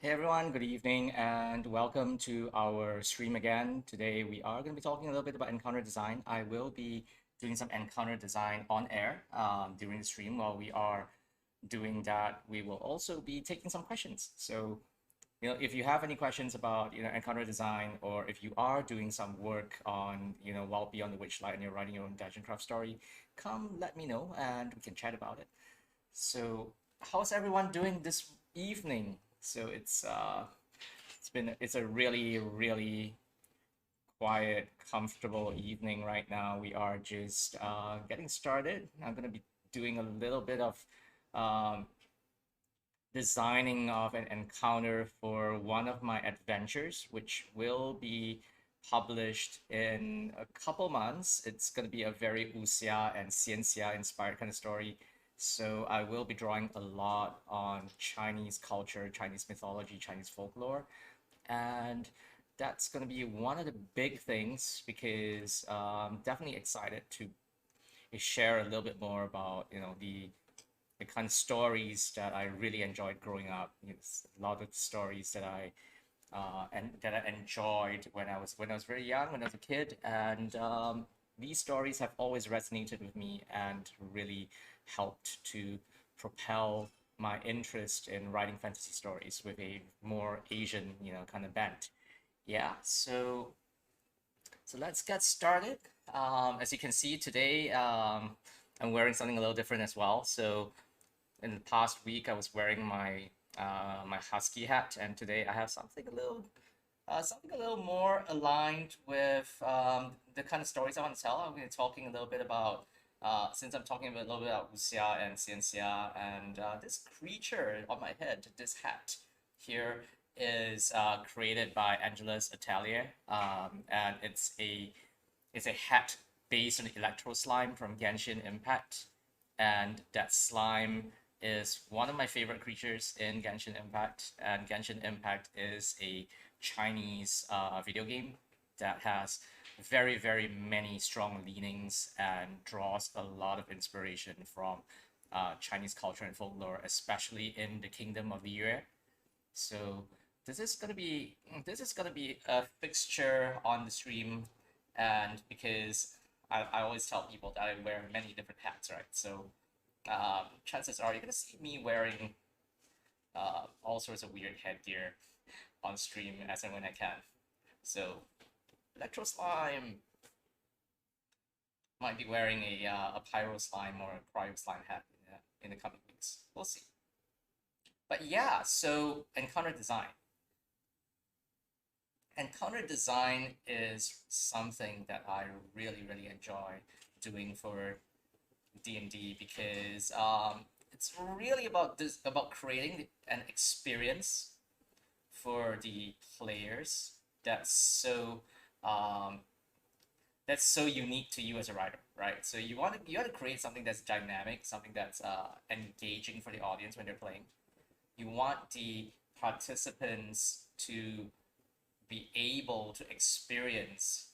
Hey everyone, good evening and welcome to our stream again. Today we are going to be talking a little bit about encounter design. I will be doing some encounter design on air during the stream. While we are doing that, we will also be taking some questions. So, if you have any questions about, encounter design, or if you are doing some work on, while Beyond the Witchlight and you're writing your own Dungeon Craft story, come let me know and we can chat about it. So, how's everyone doing this evening? So it's a really quiet, comfortable evening right now. We are just getting started. I'm gonna be doing a little bit of um, designing of an encounter for one of my adventures, which will be published in a couple months. It's going to be a very wuxia and xianxia inspired kind of story. So I will be drawing a lot on Chinese culture, Chinese mythology, Chinese folklore, and that's going to be one of the big things because I'm definitely excited to share a little bit more about the kind of stories that I really enjoyed growing up. It's a lot of stories that I enjoyed when I was very young, when I was a kid, and these stories have always resonated with me and really helped to propel my interest in writing fantasy stories with a more Asian, kind of bent. Yeah, so let's get started. As you can see today, I'm wearing something a little different as well. So in the past week, I was wearing my husky hat, and today I have something a little more aligned with the kind of stories I want to tell. I'm going to be talking a little bit about since I'm talking a little bit about wuxia and xianxia, and this creature on my head, this hat here is created by Angela's Atelier, and it's a hat based on electro slime from Genshin Impact, and that slime is one of my favorite creatures in Genshin Impact, and Genshin Impact is a Chinese video game that has very many strong leanings and draws a lot of inspiration from Chinese culture and folklore, especially in the Kingdom of the Yue. So this is gonna be a fixture on the stream, and because I always tell people that I wear many different hats, right? So chances are you're gonna see me wearing all sorts of weird headgear on stream as and when I can. So Electro Slime might be wearing a Pyro Slime or a Cryo Slime hat in the coming weeks. We'll see. But yeah, so encounter design. Encounter design is something that I really enjoy doing for D&D because it's really about creating an experience for the players that's so um, that's so unique to you as a writer, right? So you want to create something that's dynamic, something that's engaging for the audience when they're playing. You want the participants to be able to experience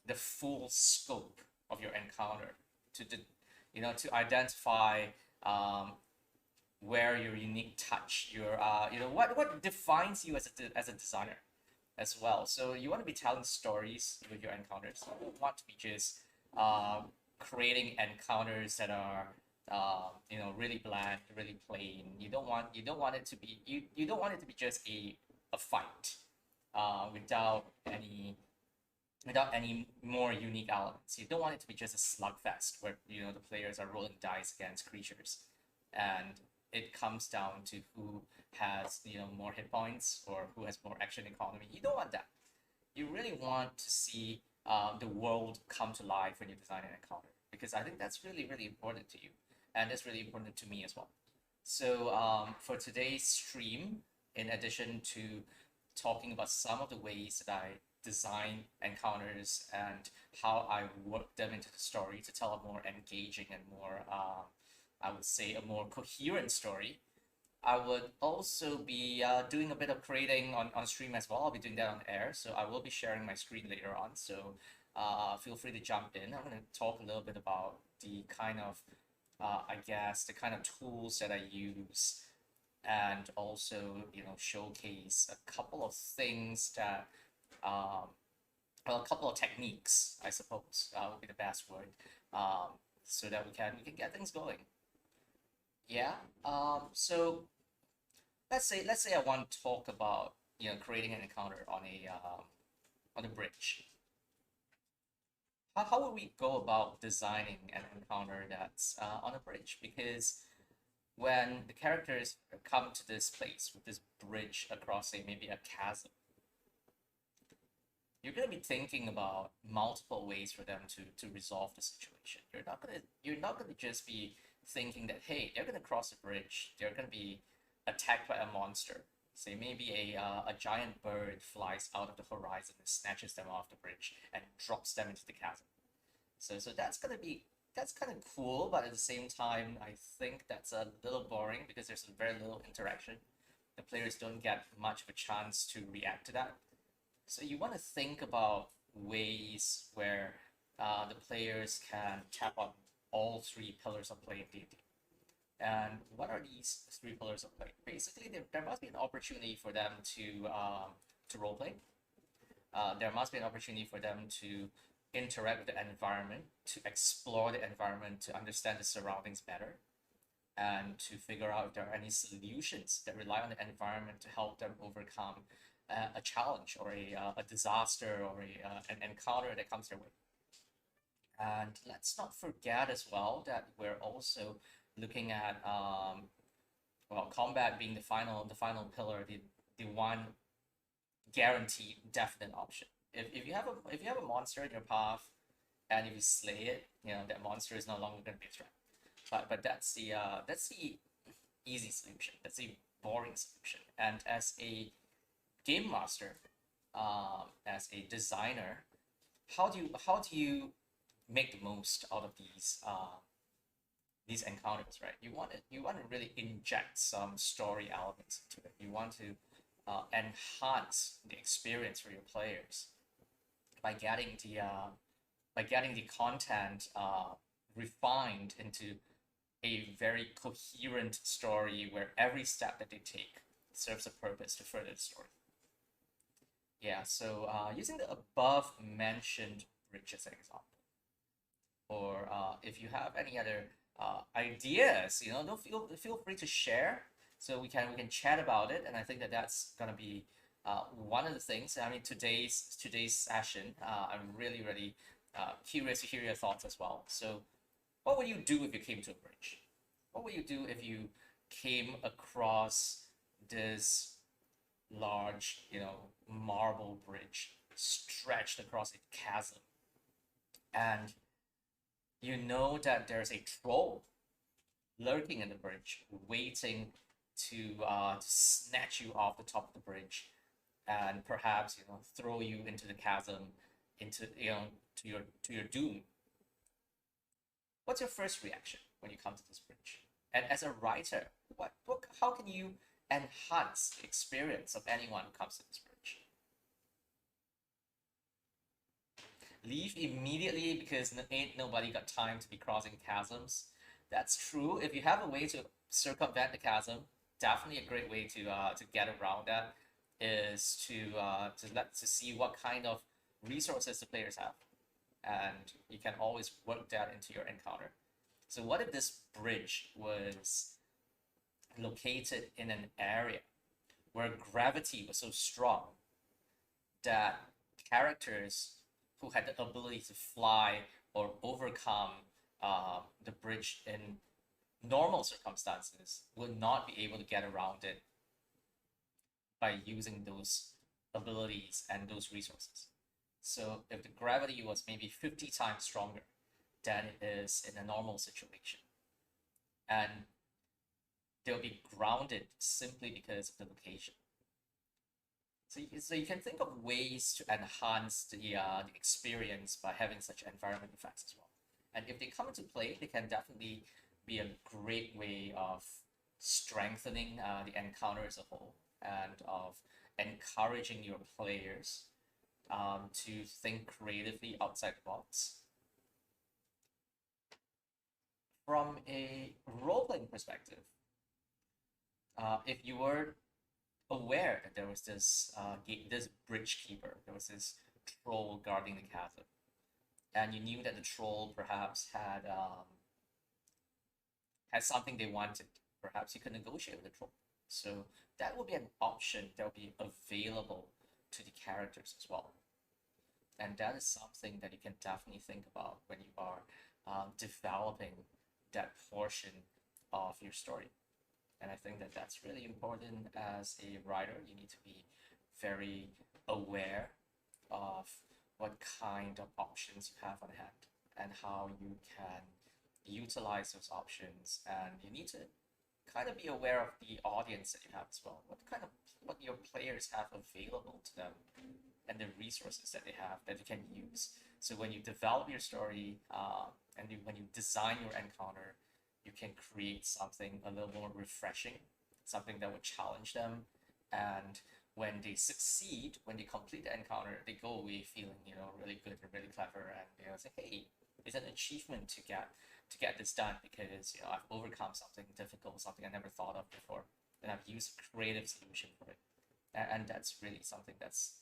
the full scope of your encounter, to identify um, where your unique touch, what defines you as a designer as well. So you want to be telling stories with your encounters. You don't want to be just creating encounters that are really bland, really plain. You don't want it to be you don't want it to be just a fight without any more unique elements. You don't want it to be just a slugfest where the players are rolling dice against creatures, and it comes down to who has more hit points or who has more action economy. You don't want that. You really want to see the world come to life when you design an encounter, because I think that's really important to you, and it's really important to me as well. So for today's stream, in addition to talking about some of the ways that I design encounters and how I work them into the story to tell a more engaging and more, I would say, a more coherent story, I would also be doing a bit of creating on stream as well. I'll be doing that on air, so I will be sharing my screen later on. So feel free to jump in. I'm going to talk a little bit about the kind of, I guess, the kind of tools that I use and also, showcase a couple of things that, um, well, a couple of techniques, I suppose, would be the best word, um, so that we can get things going. Yeah. So let's say I want to talk about creating an encounter on a bridge. How would we go about designing an encounter that's on a bridge? Because when the characters come to this place with this bridge across, say, maybe a chasm, you're going to be thinking about multiple ways for them to resolve the situation. You're not going to just be thinking that, hey, they're going to cross the bridge, they're going to be attacked by a monster. Say maybe a giant bird flies out of the horizon and snatches them off the bridge and drops them into the chasm. So that's kind of cool, but at the same time, I think that's a little boring because there's very little interaction. The players don't get much of a chance to react to that. So you want to think about ways where the players can tap on all three pillars of play in D&D. And what are these three pillars of play? Basically, there must be an opportunity for them to roleplay. There must be an opportunity for them to interact with the environment, to explore the environment, to understand the surroundings better, and to figure out if there are any solutions that rely on the environment to help them overcome a challenge or a disaster or an encounter that comes their way. And let's not forget as well that we're also looking at well, combat being the final pillar, the one guaranteed definite option. If you have a monster in your path and if you slay it, that monster is no longer going to be a threat. But that's the easy solution. That's the boring solution. And as a game master, as a designer, how do you make the most out of these encounters, right? You want to really inject some story elements into it. You want to enhance the experience for your players by getting the content refined into a very coherent story where every step that they take serves a purpose to further the story. Yeah, so using the above mentioned bridge as an example, or if you have any other ideas, don't feel free to share so we can chat about it. And I think that that's gonna be one of the things. I mean, today's session, I'm really curious to hear your thoughts as well. So, what would you do if you came to a bridge? What would you do if you came across this large, marble bridge stretched across a chasm, and you know that there's a troll lurking in the bridge, waiting to snatch you off the top of the bridge, and perhaps throw you into the chasm, into to your doom. What's your first reaction when you come to this bridge? And as a writer, how can you enhance the experience of anyone who comes to this bridge? Leave immediately because ain't nobody got time to be crossing chasms. That's true. If you have a way to circumvent the chasm, definitely a great way to get around that is to see what kind of resources the players have, and you can always work that into your encounter. So what if this bridge was located in an area where gravity was so strong that characters who had the ability to fly or overcome the bridge in normal circumstances would not be able to get around it by using those abilities and those resources. So if the gravity was maybe 50 times stronger than it is in a normal situation, and they'll be grounded simply because of the location. So you can think of ways to enhance the experience by having such environment effects as well. And if they come into play, they can definitely be a great way of strengthening the encounter as a whole and of encouraging your players to think creatively outside the box. From a role playing perspective, If you were aware that there was this bridge keeper, there was this troll guarding the castle, and you knew that the troll perhaps had something they wanted, perhaps you could negotiate with the troll. So that would be an option that would be available to the characters as well. And that is something that you can definitely think about when you are developing that portion of your story. And I think that that's really important as a writer. You need to be very aware of what kind of options you have on hand and how you can utilize those options. And you need to kind of be aware of the audience that you have as well. What your players have available to them and the resources that they have that you can use. So when you develop your story when you design your encounter, you can create something a little more refreshing, something that would challenge them. And when they succeed, when they complete the encounter, they go away feeling, really good and really clever, and say, hey, it's an achievement to get this done because I've overcome something difficult, something I never thought of before, and I've used a creative solution for it. And that's really something that's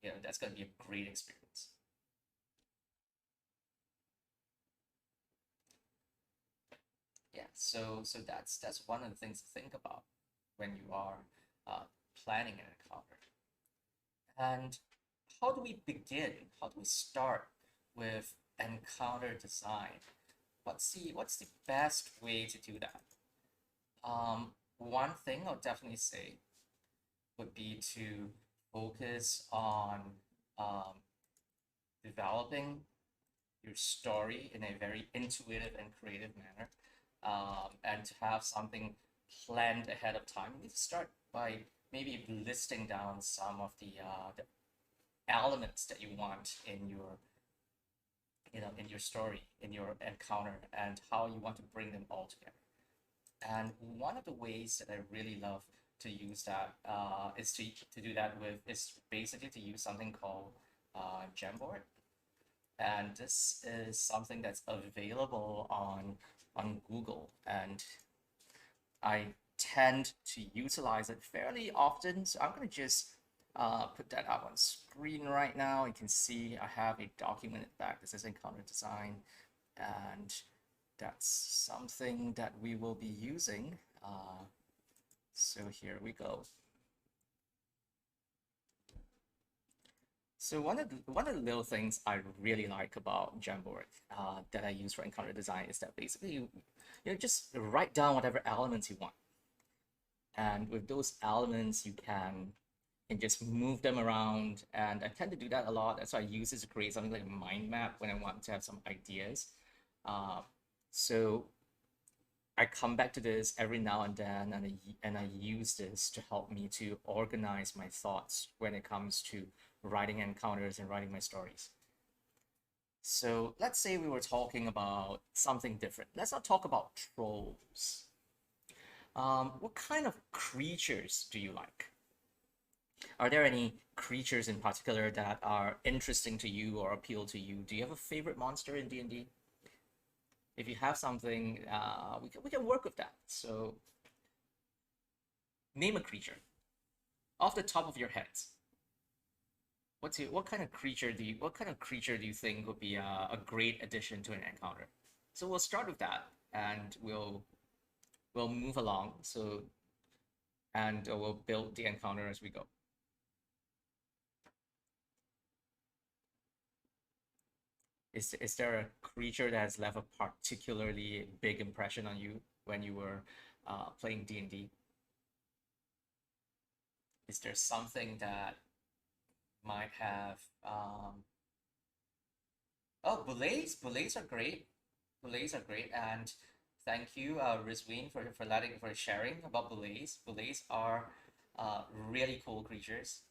going to be a great experience. Yeah, so that's one of the things to think about when you are uh, planning an encounter. And how do we begin? How do we start with encounter design? What's the best way to do that? One thing I'll definitely say would be to focus on um, developing your story in a very intuitive and creative manner, and to have something planned ahead of time. You need to start by maybe listing down some of the elements that you want in your story, in your encounter, and how you want to bring them all together. And one of the ways that I really love to use that to do that with is basically to use something called Jamboard. And this is something that's available on Google, and I tend to utilize it fairly often. So I'm going to just put that up on screen right now. You can see I have a document at the back that says encounter design, and that's something that we will be using. So here we go. So one of the little things I really like about Jamboard that I use for encounter design is that basically you just write down whatever elements you want, and with those elements you can just move them around. And I tend to do that a lot. That's why I use this to create something like a mind map when I want to have some ideas. Uh, so I come back to this every now and then, and I use this to help me to organize my thoughts when it comes to writing encounters and writing my stories. So let's say we were talking about something different. Let's not talk about trolls. What kind of creatures do you like? Are there any creatures in particular that are interesting to you or appeal to you? Do you have a favorite monster in D&D? If you have something, we can work with that. So name a creature off the top of your heads. What kind of creature do you think would be a great addition to an encounter? So we'll start with that, and we'll move along. So and we'll build the encounter as we go. Is there a creature that has left a particularly big impression on you when you were playing D&D? Is there something that might have oh, Boulets are great. Boulets are great, and thank you, Rizween, for sharing about Boulets. Boulets are really cool creatures,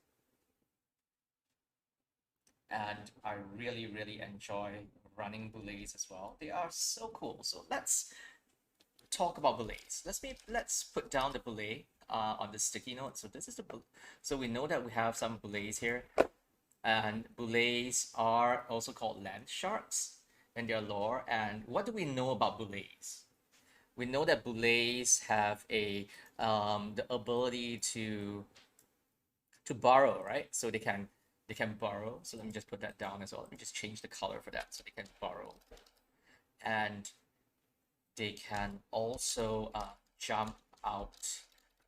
and I really, really enjoy running Boulets as well. They are so cool. So let's talk about Boulets. Let's put down the Boulet on the sticky note. So this is so we know that we have some Boulets here, and Boulets are also called land sharks in their lore. And what do we know about Boulets? we know that boulets have a the ability to borrow, right? So they can borrow. So let me just put that down as well. Let me just change the color for that so they can borrow. And they can also jump out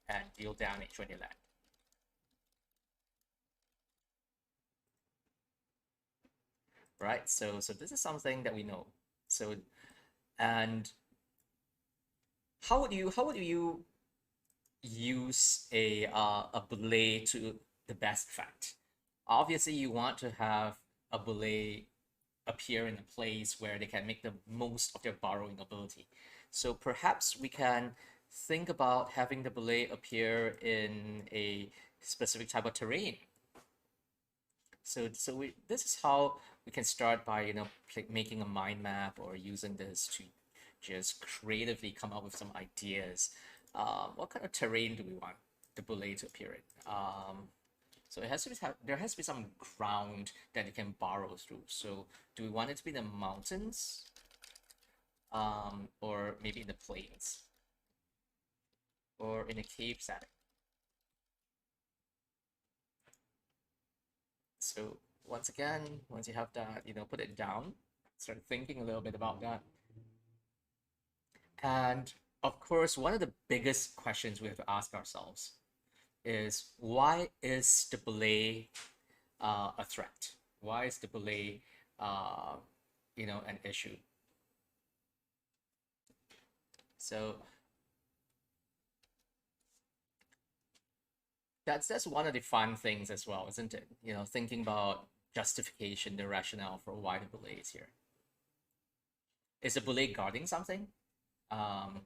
and deal damage when they land. Right? So this is something that we know. So and how would you use a belay to the best effect? Obviously, you want to have a belay appear in a place where they can make the most of their borrowing ability. So perhaps we can think about having the belay appear in a specific type of terrain. So this is how we can start by making a mind map or using this to just creatively come up with some ideas. What kind of terrain do we want the belay to appear in? So it has to be there has to be some ground that it can borrow through. So do we want it to be the mountains, or maybe in the plains, or in a cave setting? So once again, once you have that, put it down, start thinking a little bit about that. And of course, one of the biggest questions we have to ask ourselves is why is the belay a threat? Why is the belay, uh, an issue? So that's one of the fun things as well, isn't it? Thinking about justification, the rationale for why the belay is here. Is the belay guarding something? Um,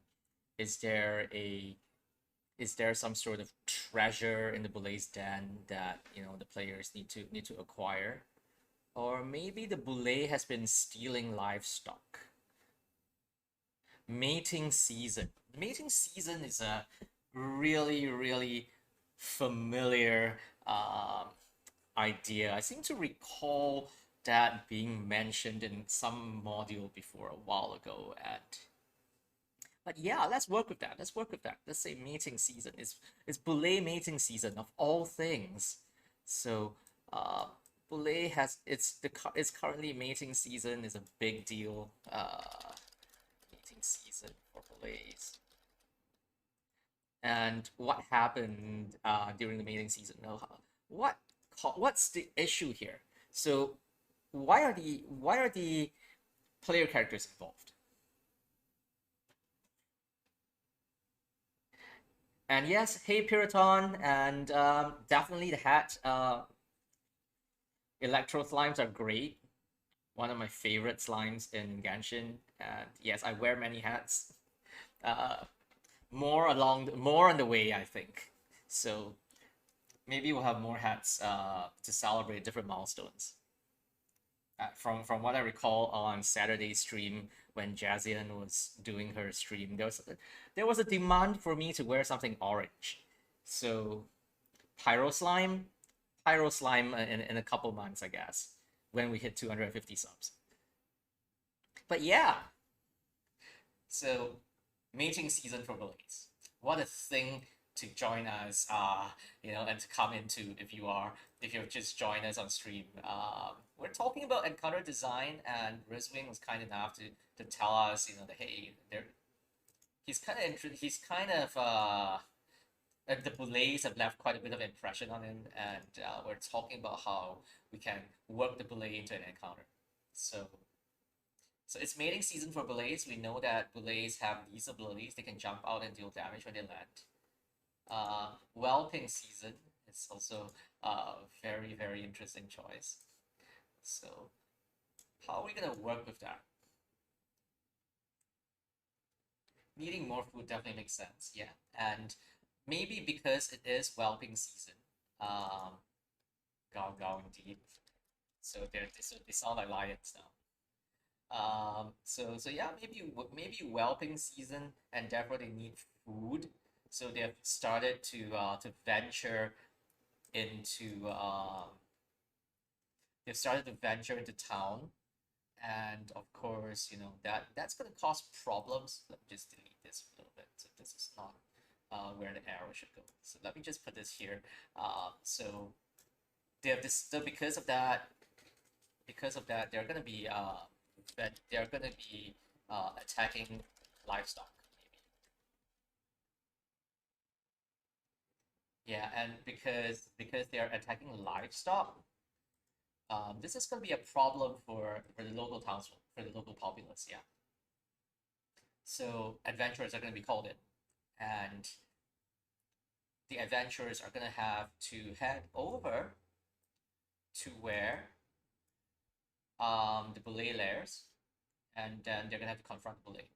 is there a is there some sort of treasure in the belay's den that the players need to acquire? Or maybe the belay has been stealing livestock. Mating season. Mating season is a really, really familiar idea. I seem to recall that being mentioned in some module before a while ago. But yeah, let's work with that. Let's work with that. Let's say mating season is belay mating season of all things. So belay has it's currently mating season is a big deal. Mating season for belays. And what happened during the mating season? What what's the issue here? So why are the player characters involved? And yes, hey Piriton, and definitely the hat. Electro slimes are great. One of my favorite slimes in Genshin. And yes, I wear many hats. Uh, more on the way, I think. So maybe we'll have more hats to celebrate different milestones. From what I recall on Saturday stream when Jazian was doing her stream, there was a demand for me to wear something orange. So Pyro Slime, Pyro Slime in a couple months, I guess, when we hit 250 subs. But yeah, so mating season for Blaze. What a thing to join us, and to come into if you've just joined us on stream. We're talking about encounter design, and Rizwing was kind enough to tell us, that hey, he's kind of the belays have left quite a bit of impression on him, and we're talking about how we can work the belay into an encounter. So so it's mating season for belays. We know that belays have these abilities. They can jump out and deal damage when they land. Whelping season is also a very, very interesting choice. So how are we gonna work with that? Needing more food definitely makes sense, yeah. And maybe because it is whelping season, um, Gao indeed. So they sound like lions now. So yeah, maybe whelping season, and therefore they need food. So they've started to venture into they've started to venture into town, And of course, that's going to cause problems. Let me just delete this a little bit. So this is not where the arrow should go. So let me just put this here. So they have this. So because of that, they're going to be attacking livestock. Maybe. Yeah, and because they are attacking livestock, this is going to be a problem for the local townsfolk, for the local populace. Yeah. So adventurers are going to be called in, and the adventurers are going to have to head over to where the belay lairs, and then they're going to have to confront the belay.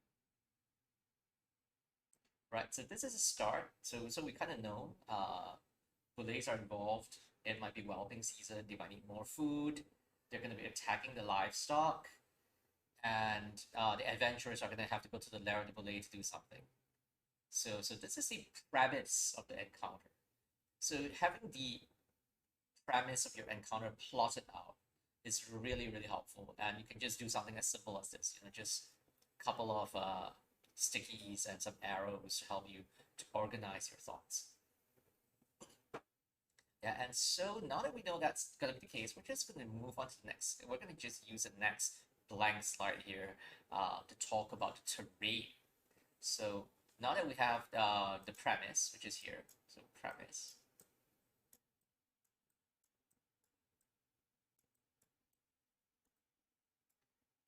Right. So this is a start. So we kind of know belays are involved. It might be whelping season. They might need more food. They're going to be attacking the livestock, and the adventurers are going to have to go to the lair of the belay to do something. So this is the premise of the encounter. So having the premise of your encounter plotted out is really, really helpful. And you can just do something as simple as this, just a couple of stickies and some arrows to help you to organize your thoughts. Yeah, and so now that we know that's going to be the case, we're just going to move on to the next. We're going to just use the next blank slide here to talk about the terrain. So now that we have the premise, which is here, so premise.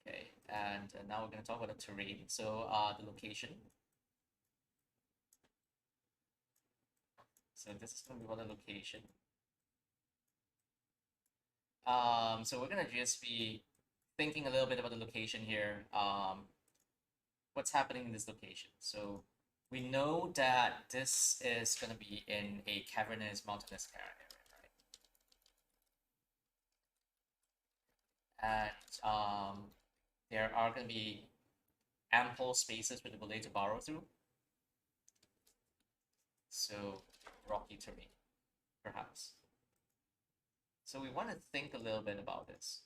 Okay, and now we're going to talk about the terrain. So the location. So this is going to be about the location. So we're going to just be thinking a little bit about the location here. What's happening in this location? So we know that this is going to be in a cavernous mountainous area, right? And there are going to be ample spaces for the belay to burrow through. So rocky terrain, perhaps. So we want to think a little bit about this.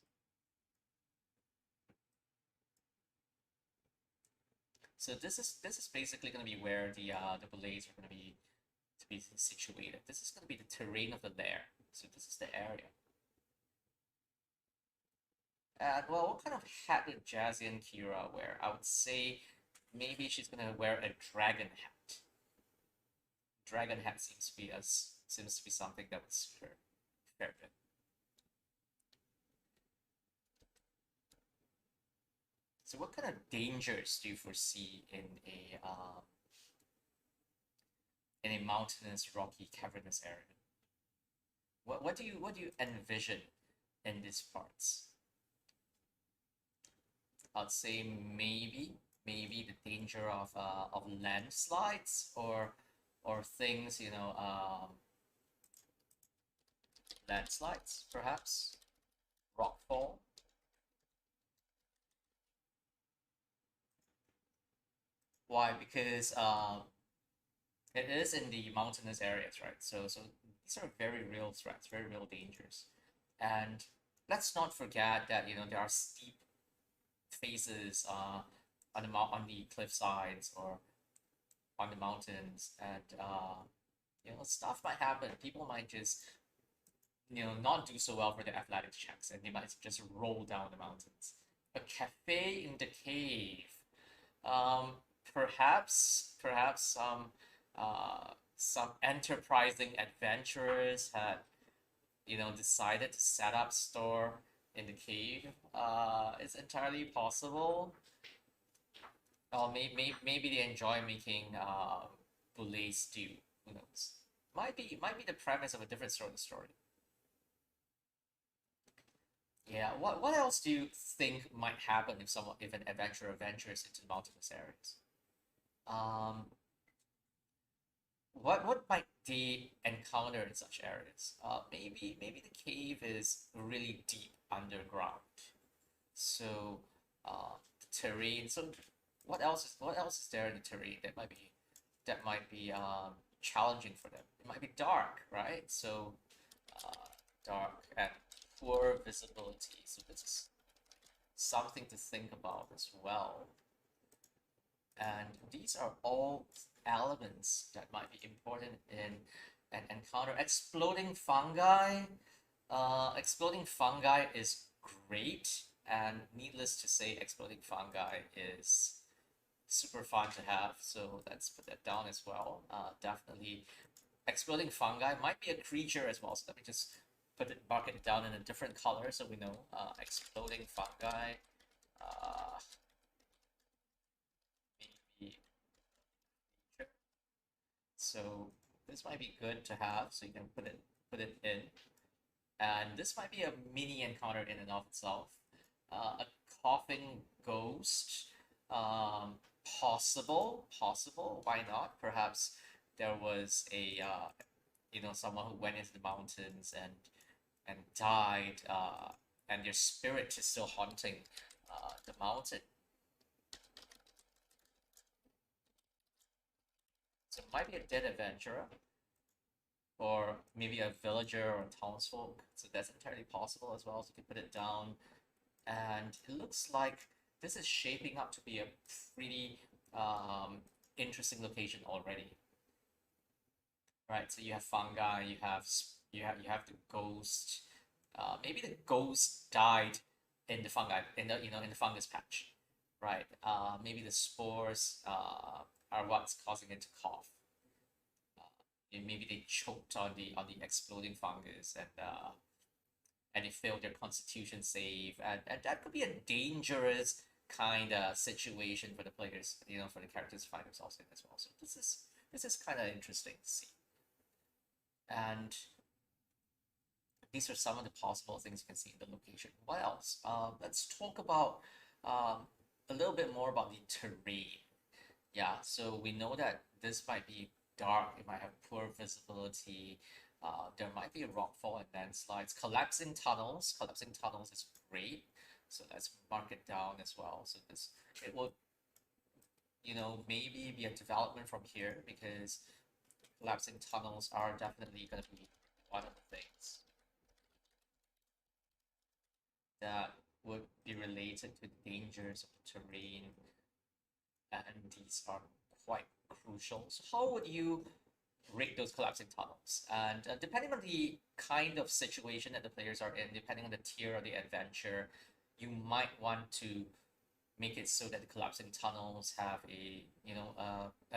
So this is basically going to be where the belays are going to be situated. This is going to be the terrain of the lair. So this is the area. And well, what kind of hat would Jazzy and Kira wear? I would say maybe she's going to wear a dragon hat. Dragon hat seems to be something that would suit her fair bit. So what kind of dangers do you foresee in a mountainous, rocky, cavernous area? What do you envision in these parts? I'd say maybe the danger of landslides or things, landslides perhaps, rockfall. Why? Because it is in the mountainous areas, right? So these are very real threats, very real dangers, and let's not forget that there are steep faces on the cliff sides or on the mountains, and stuff might happen. People might just not do so well for their athletics checks, and they might just roll down the mountains. A cafe in the cave. Um, perhaps some enterprising adventurers had decided to set up store in the cave. It's entirely possible. Or maybe they enjoy making boulet stew. Who knows? Might be the premise of a different sort of story. Yeah. What else do you think might happen if an adventurer ventures into mountainous areas? Um, what might they encounter in such areas? Maybe the cave is really deep underground. So the terrain. So what else is there in the terrain that might be challenging for them? It might be dark, right? So dark and poor visibility. So something to think about as well. And these are all elements that might be important in an encounter. Exploding fungi is great, and needless to say, exploding fungi is super fun to have. So let's put that down as well. Definitely, exploding fungi might be a creature as well. So let me just mark it down in a different color so we know. Exploding fungi. Uh, maybe creature. So this might be good to have. So you can put it in. And this might be a mini encounter in and of itself. A coughing ghost, possible. Why not? Perhaps there was a someone who went into the mountains and died, and their spirit is still haunting the mountain. So it might be a dead adventurer, or maybe a villager or a townsfolk. So that's entirely possible as well. So you can put it down, and it looks like this is shaping up to be a pretty interesting location already. Right, so you have fungi, you have the ghost. Maybe the ghost died in the fungi, in the fungus patch, right? Maybe the spores are what's causing it to cough. Maybe they choked on the exploding fungus, and they failed their constitution save, and that could be a dangerous kind of situation for the players, for the characters to find themselves in as well. So this is kind of interesting to see. And these are some of the possible things you can see in the location. What else? Let's talk about a little bit more about the terrain. Yeah, so we know that this might be dark, it might have poor visibility, there might be a rockfall and landslides. Collapsing tunnels is great. So let's mark it down as well. So it will, maybe be a development from here, because collapsing tunnels are definitely going to be one of the things that would be related to dangers of the terrain, and these are quite crucial. So how would you rate those collapsing tunnels? And depending on the kind of situation that the players are in, depending on the tier of the adventure, you might want to make it so that the collapsing tunnels have a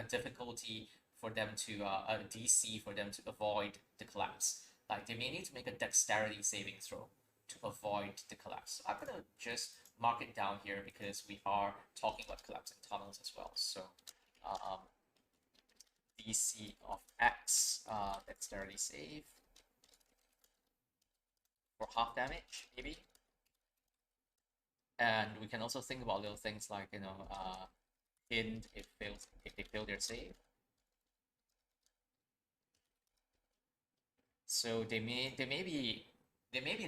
difficulty for them to a DC for them to avoid the collapse. Like they may need to make a dexterity saving throw to avoid the collapse. So I'm gonna just mark it down here because we are talking about collapsing tunnels as well. So DC of X, dexterity save for half damage, maybe. And we can also think about little things like, hint if they fail their save. So they may be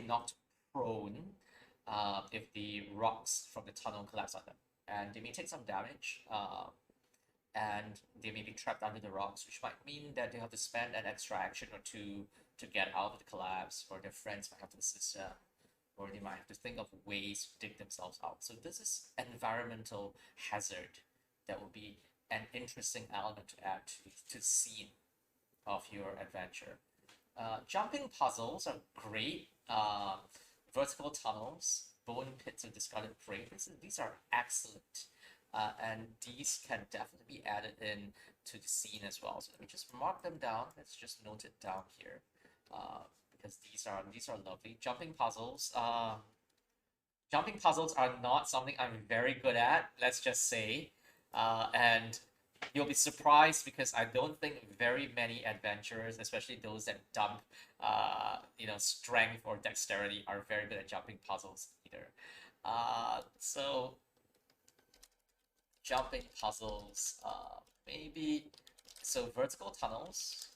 knocked prone if the rocks from the tunnel collapse on them, and they may take some damage. And they may be trapped under the rocks, which might mean that they have to spend an extra action or two to get out of the collapse, or their friends might have to assist them, or they might have to think of ways to dig themselves out. So this is environmental hazard that will be an interesting element to add to the scene of your adventure. Jumping puzzles are great. Vertical tunnels, bone pits of discarded prey. These are excellent. And these can definitely be added in to the scene as well. So let me just mark them down. Let's just note it down here, because these are lovely. Jumping puzzles are not something I'm very good at, let's just say, and you'll be surprised because I don't think very many adventurers, especially those that dump strength or dexterity, are very good at jumping puzzles either. So jumping puzzles, maybe. So vertical tunnels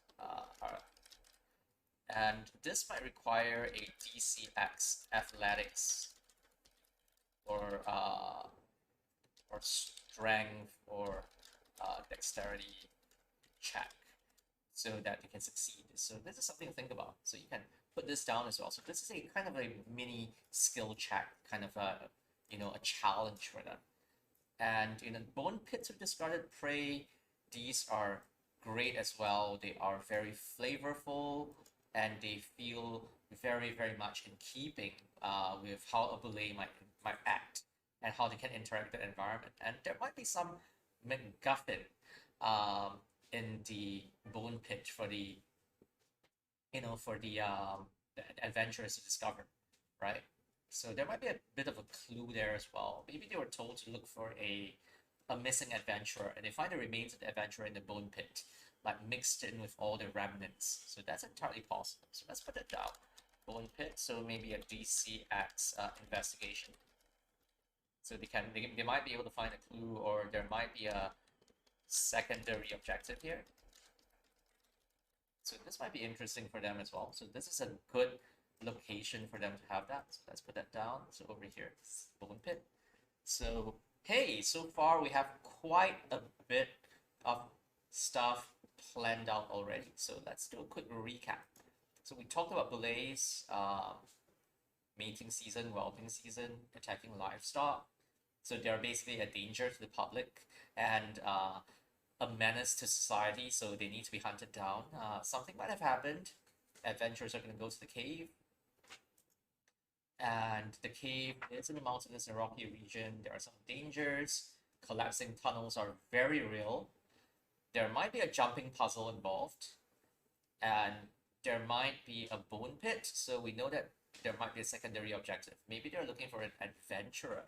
and this might require a DCX athletics or strength or dexterity check so that you can succeed. So this is something to think about. So you can put this down as well. So this is a kind of a mini skill check, kind of a challenge for them. And bone pits of discarded prey, these are great as well. They are very flavorful and they feel very, very much in keeping with how a belay might act and how they can interact with the environment. And there might be some MacGuffin um, in the bone pit for the adventurers to discover, right? So there might be a bit of a clue there as well. Maybe they were told to look for a missing adventurer, and they find the remains of the adventurer in the bone pit, like mixed in with all the remnants. So that's entirely possible. So let's put it down. Bone pit. So maybe a DCX investigation. So they might be able to find a clue, or there might be a secondary objective here. So this might be interesting for them as well. So this is a good location for them to have that. So let's put that down. So over here, bone pit. So hey, so far we have quite a bit of stuff planned out already. So let's do a quick recap. So we talked about belays, mating season, whelping season, attacking livestock. So they're basically a danger to the public and a menace to society. So they need to be hunted down. Something might have happened. Adventurers are going to go to the cave. And the cave is in the mountainous and rocky region. There are some dangers. Collapsing tunnels are very real. There might be a jumping puzzle involved. And there might be a bone pit. So we know that there might be a secondary objective. Maybe they're looking for an adventurer.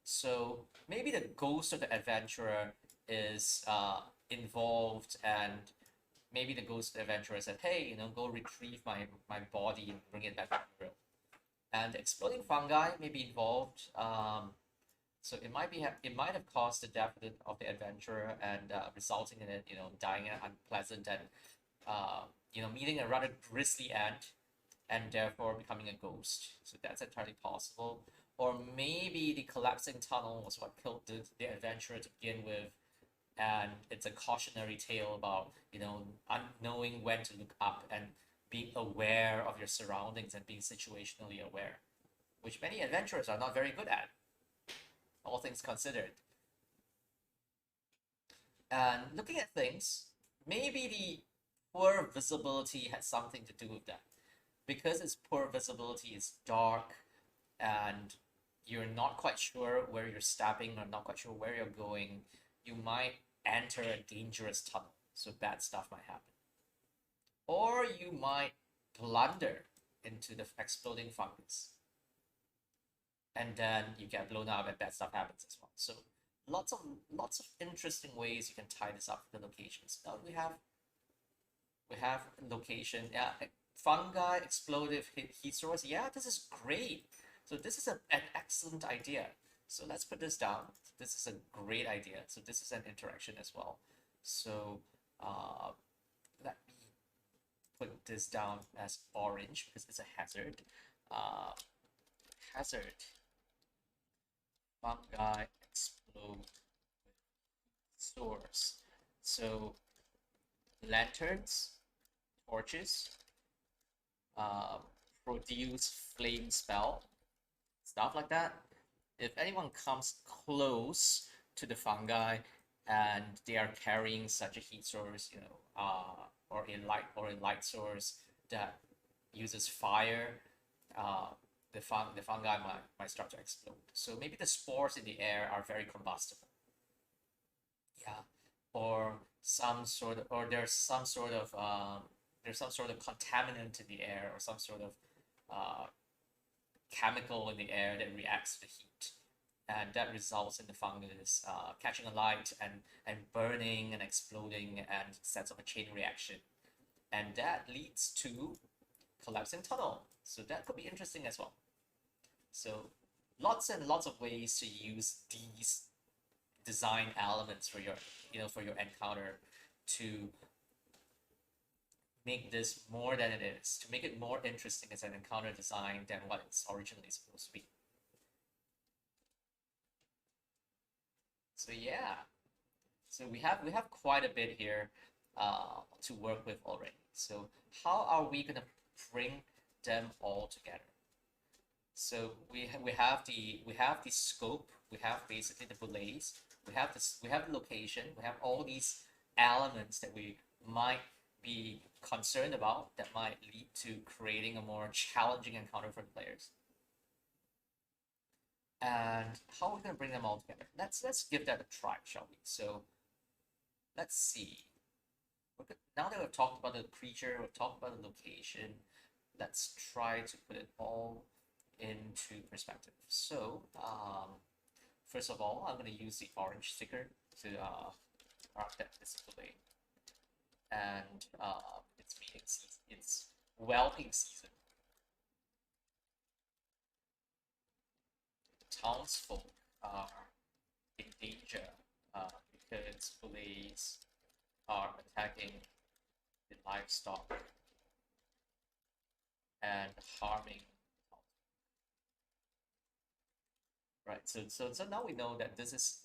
So maybe the ghost of the adventurer is involved, and maybe the ghost of the adventurer said, hey, go retrieve my body and bring it back to the real. And exploding fungi may be involved. So it might have caused the death of the adventurer and resulting in it, dying an unpleasant and meeting a rather grisly end, and therefore becoming a ghost. So that's entirely possible. Or maybe the collapsing tunnel was what killed the adventurer to begin with, and it's a cautionary tale about knowing when to look up and being aware of your surroundings and being situationally aware, which many adventurers are not very good at, all things considered. And looking at things, maybe the poor visibility had something to do with that. Because it's poor visibility, it's dark, and you're not quite sure where you're stepping or not quite sure where you're going, you might enter a dangerous tunnel. So bad stuff might happen. Or you might blunder into the exploding fungus. And then you get blown up and bad stuff happens as well. So lots of interesting ways you can tie this up with the locations. Now we have location, yeah, fungi, explosive heat source. Yeah, this is great. So this is an excellent idea. So let's put this down. This is a great idea. So this is an interaction as well. So let me put this down as orange because it's a hazard. Hazard. Fungi explode source. So lanterns, torches, produce flame spell, stuff like that. If anyone comes close to the fungi and they are carrying such a heat source, or a light source that uses fire, the fungi might start to explode. So maybe the spores in the air are very combustible. Yeah, or there's some sort of contaminant in the air, or some sort of chemical in the air that reacts to the heat, and that results in the fungus catching a light and burning and exploding and sets up a chain reaction, and that leads to collapsing tunnel. So that could be interesting as well. So lots and lots of ways to use these design elements for your encounter to make this more than it is, to make it more interesting as an encounter design than what it's originally supposed to be. So yeah, so we have quite a bit here to work with already. So how are we gonna bring them all together? So we have the scope, we have basically the belays, we have the location, we have all these elements that we might be concerned about that might lead to creating a more challenging encounter for players. And how are we gonna bring them all together? Let's give that a try, shall we? So let's see. Now that we've talked about the creature, we've talked about the location, let's try to put it all into perspective. So, first of all, I'm going to use the orange sticker to mark that display. And it's meeting season, it's whelping season. Townsfolk are in danger because police are attacking the livestock and harming. Right. So now we know that this is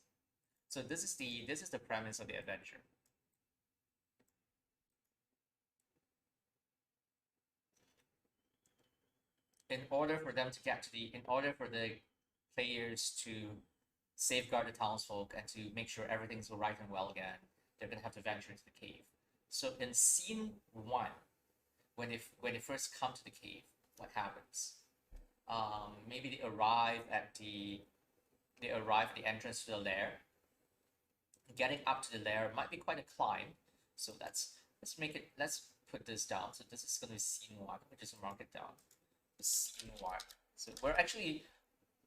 the premise of the adventure. In order for the players to safeguard the townsfolk and to make sure everything's right and well again, they're gonna have to venture into the cave. So in scene one, when they first come to the cave, what happens? Maybe they arrive at the entrance to the lair. Getting up to the lair might be quite a climb, so let's put this down. So this is going to be scene one. We just mark it down. Scene one. So we're actually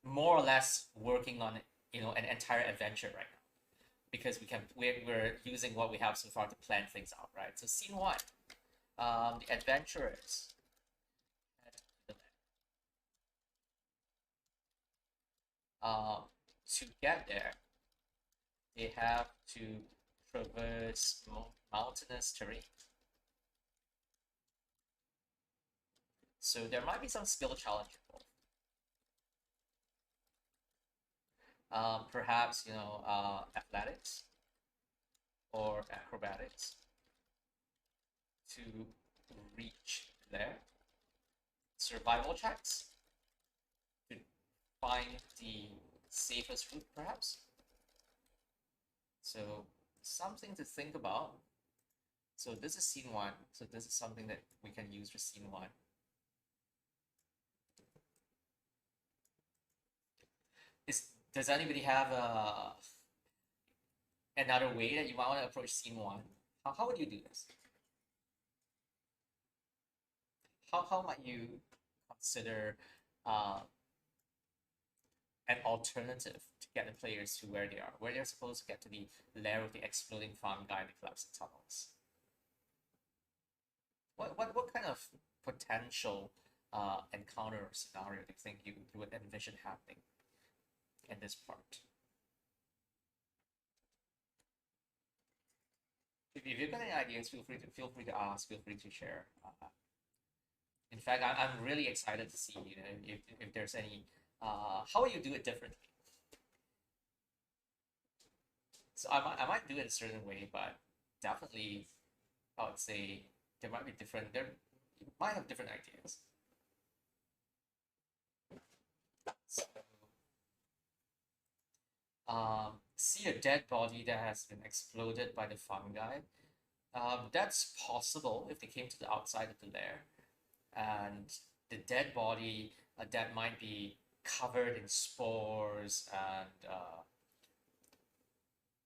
more or less working on an entire adventure right now because we're using what we have so far to plan things out, right? So scene one, the adventurers. To get there, they have to traverse mountainous terrain. So there might be some skill challenge involved. Perhaps athletics or acrobatics to reach there. Survival checks to find the safest route, perhaps. So something to think about. So this is scene one. So this is something that we can use for scene one. Does anybody have another way that you might want to approach scene one? How would you do this? How might you consider an alternative to get the players to where they're supposed to get to the lair of the exploding fungi in the collapsing tunnels? What kind of potential encounter or scenario do you think you would envision happening in this part? If you've got any ideas, feel free to ask, feel free to share. In fact, I'm really excited to see if there's any how will you do it differently. So I might do it a certain way, but definitely I would say there might be different. You might have different ideas. So, see a dead body that has been exploded by the fungi. That's possible if they came to the outside of the lair, and the dead body that might be covered in spores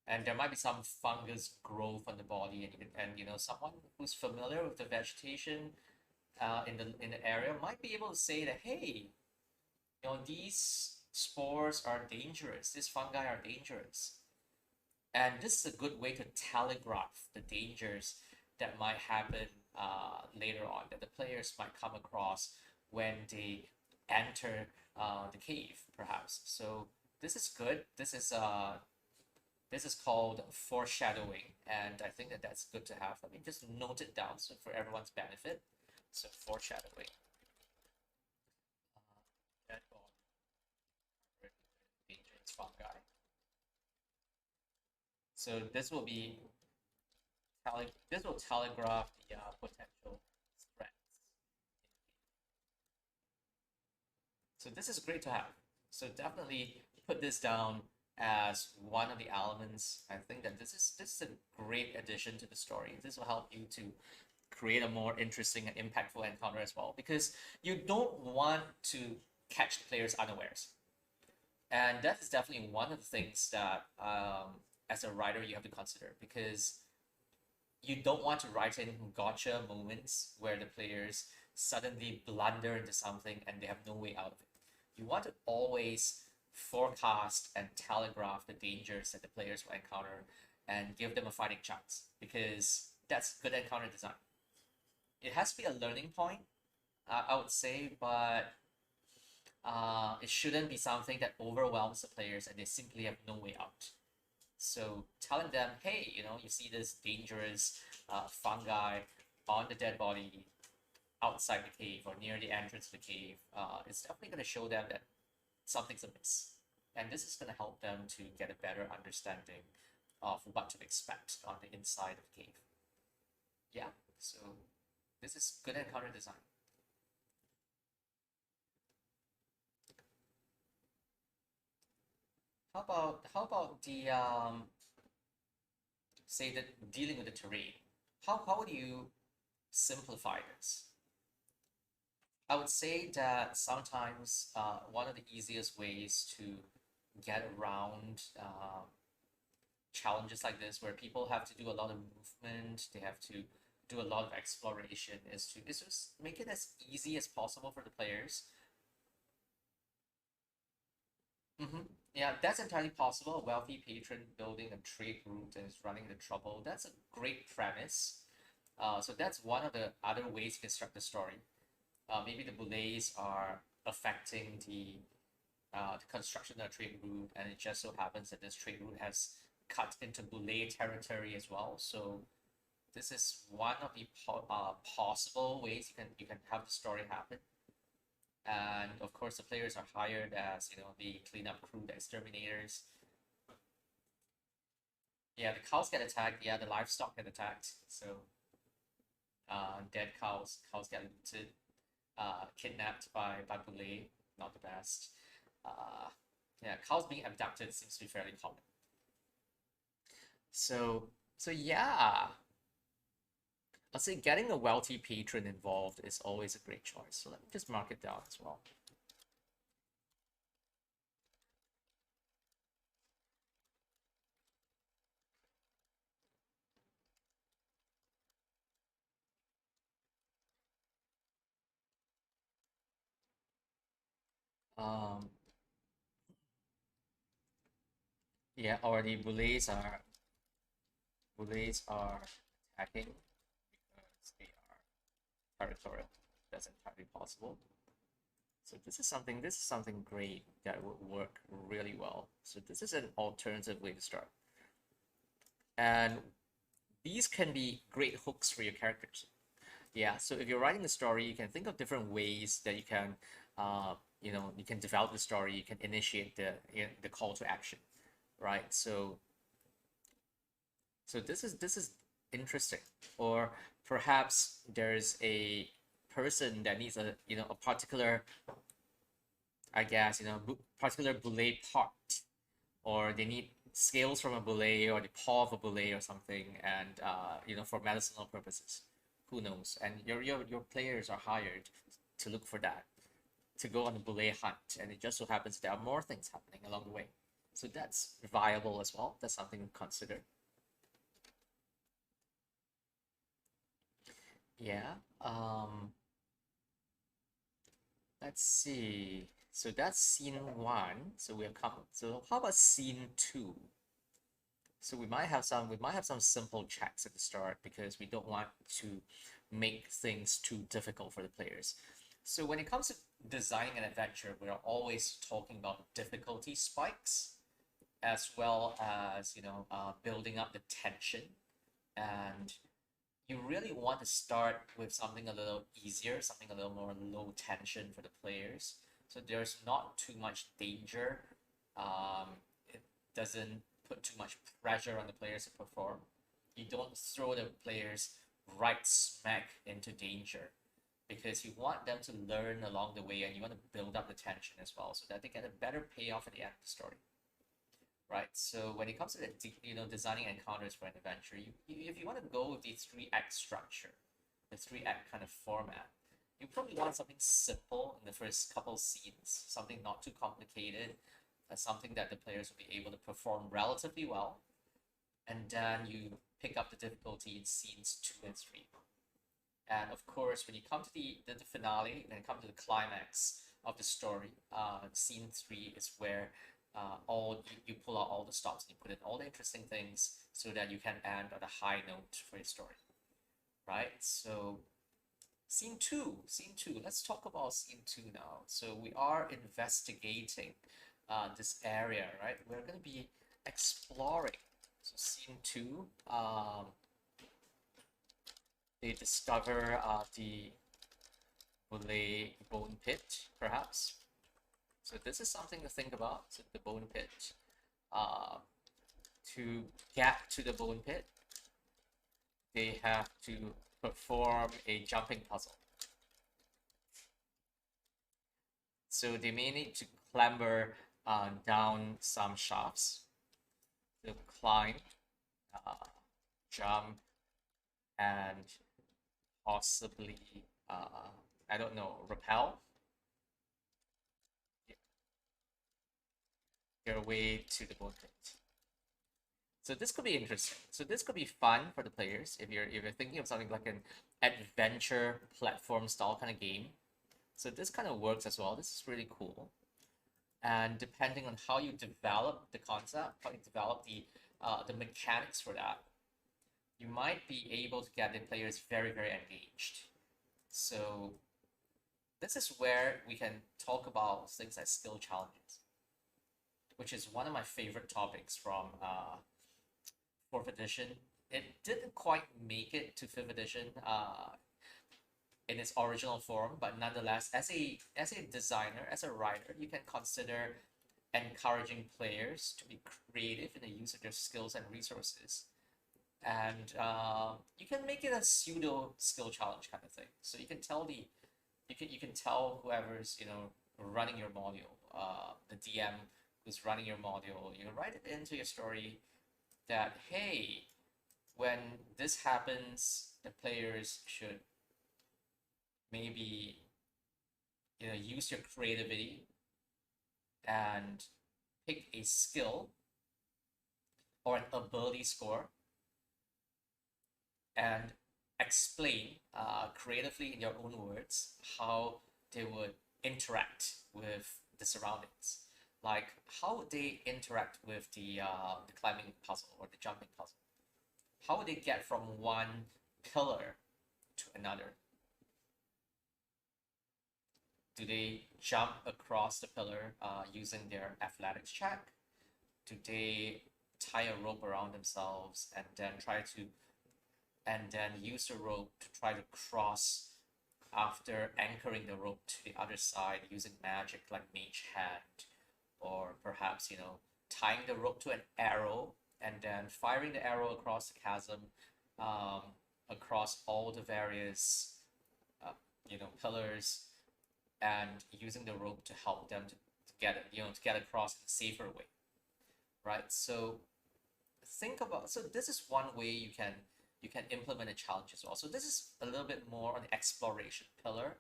and there might be some fungus growth on the body, and someone who's familiar with the vegetation in the area might be able to say that, hey, these spores are dangerous, these fungi are dangerous, and this is a good way to telegraph the dangers that might happen later on, that the players might come across when they enter the cave, perhaps. So this is good. This is called foreshadowing, and I think that that's good to have. Let me just note it down so for everyone's benefit. So foreshadowing. Dead body, dangerous fungi. So this will telegraph the potential threats. So this is great to have. So definitely put this down as one of the elements. I think that this is a great addition to the story. This will help you to create a more interesting and impactful encounter as well, because you don't want to catch the players unawares. And that is definitely one of the things that as a writer you have to consider, because you don't want to write in gotcha moments where the players suddenly blunder into something and they have no way out of it. You want to always forecast and telegraph the dangers that the players will encounter and give them a fighting chance, because that's good encounter design. It has to be a learning point, I would say, but it shouldn't be something that overwhelms the players and they simply have no way out. So telling them, hey, you see this dangerous fungi on the dead body outside the cave or near the entrance of the cave, it's definitely going to show them that something's amiss. And this is going to help them to get a better understanding of what to expect on the inside of the cave. Yeah, so this is good encounter design. How about the say that dealing with the terrain? How would you simplify this? I would say that sometimes one of the easiest ways to get around challenges like this, where people have to do a lot of movement, they have to do a lot of exploration, is just make it as easy as possible for the players. Mm-hmm. Yeah, that's entirely possible. A wealthy patron building a trade route and is running into trouble. That's a great premise. So that's one of the other ways to construct the story. Maybe the belays are affecting the construction of the trade route, and it just so happens that this trade route has cut into belay territory as well. So this is one of the possible ways you can have the story happen. And of course, the players are hired as the cleanup crew, the exterminators. Yeah, the cows get attacked. Yeah, the livestock get attacked. So dead cows get looted, kidnapped by Boulay. Not the best. Uh, yeah, cows being abducted seems to be fairly common. So yeah, I'll say getting a wealthy patron involved is always a great choice. So let me just mark it down as well. Um, yeah, or the Boulets are attacking because they are territorial. That's entirely possible. So this is something great that would work really well. So this is an alternative way to start. And these can be great hooks for your characters. Yeah, so if you're writing a story, you can think of different ways that you can develop the story, you can initiate the call to action, right? So this is interesting. Or perhaps there's a person that needs a particular, I guess, particular boulet part, or they need scales from a boulet or the paw of a boulet or something, and for medicinal purposes. Who knows? And your players are hired to look for that, to go on a boulet hunt, and it just so happens there are more things happening along the way. So that's viable as well. That's something to consider. Yeah. Let's see. So that's scene one. So we have come. So how about scene two? So we might have some simple checks at the start because we don't want to make things too difficult for the players. So when it comes to designing an adventure, we're always talking about difficulty spikes, as well as building up the tension. And you really want to start with something a little easier, something a little more low tension for the players. So there's not too much danger. It doesn't put too much pressure on the players to perform. You don't throw the players right smack into danger. because you want them to learn along the way and you want to build up the tension as well so that they get a better payoff at the end of the story. Right, so when it comes to designing encounters for an adventure, if you want to go with the 3 act structure, the 3 act kind of format, you probably want something simple in the first couple scenes, something not too complicated, something that the players will be able to perform relatively well, and then you pick up the difficulty in scenes 2 and 3. And of course, when you come to the finale, when you come to the climax of the story, scene 3 is where you pull out all the stops and you put in all the interesting things so that you can end on a high note for your story, right? So scene two. Let's talk about scene 2 now. So we are investigating this area, right? We're going to be exploring. So scene 2, they discover the Malay bone pit, perhaps. So this is something to think about. So the bone pit. To get to the bone pit, they have to perform a jumping puzzle. So they may need to clamber down some shafts to climb, jump, and possibly, I don't know, rappel their way to the bone pit. So this could be interesting. So this could be fun for the players if you're thinking of something like an adventure platform style kind of game. So this kind of works as well. This is really cool. And depending on how you develop the concept, how you develop the mechanics for that, you might be able to get the players very, very engaged. So this is where we can talk about things like skill challenges, which is one of my favorite topics from 4th edition. It didn't quite make it to 5th edition in its original form, but nonetheless, as a designer, as a writer, you can consider encouraging players to be creative in the use of their skills and resources. And you can make it a pseudo skill challenge kind of thing. So you can tell you can tell whoever's running your module, the DM who's running your module, you write it into your story that, hey, when this happens, the players should maybe use your creativity and pick a skill or an ability score and explain creatively in your own words how they would interact with the surroundings. Like, how would they interact with the climbing puzzle or the jumping puzzle? How would they get from one pillar to another? Do they jump across the pillar using their athletics check? Do they tie a rope around themselves and then use the rope to try to cross after anchoring the rope to the other side using magic like Mage Hand, or perhaps tying the rope to an arrow and then firing the arrow across the chasm, across all the various pillars, and using the rope to help them to get it, to get across in a safer way, right? So this is one way you can implement a challenge as well. So this is a little bit more on the exploration pillar,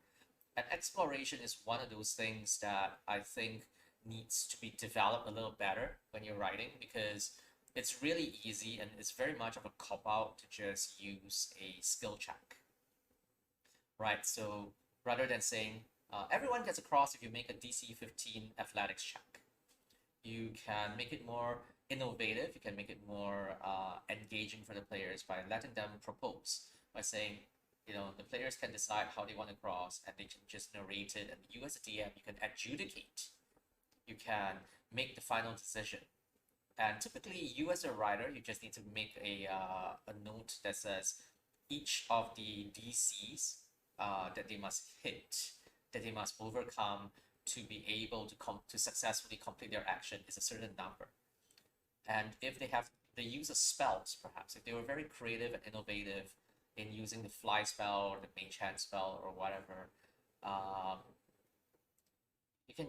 and exploration is one of those things that I think needs to be developed a little better when you're writing, because it's really easy and it's very much of a cop-out to just use a skill check, right? So rather than saying everyone gets across if you make a DC 15 athletics check, you can make it more innovative. You can make it more engaging for the players by letting them propose, by saying, the players can decide how they want to cross and they can just narrate it, and you as a DM, you can adjudicate. You can make the final decision. And typically, you as a writer, you just need to make a note that says each of the DCs that they must hit, that they must overcome to be able to successfully complete their action is a certain number. And if they use of spells, perhaps, if they were very creative and innovative in using the fly spell or the mage hand spell or whatever, um,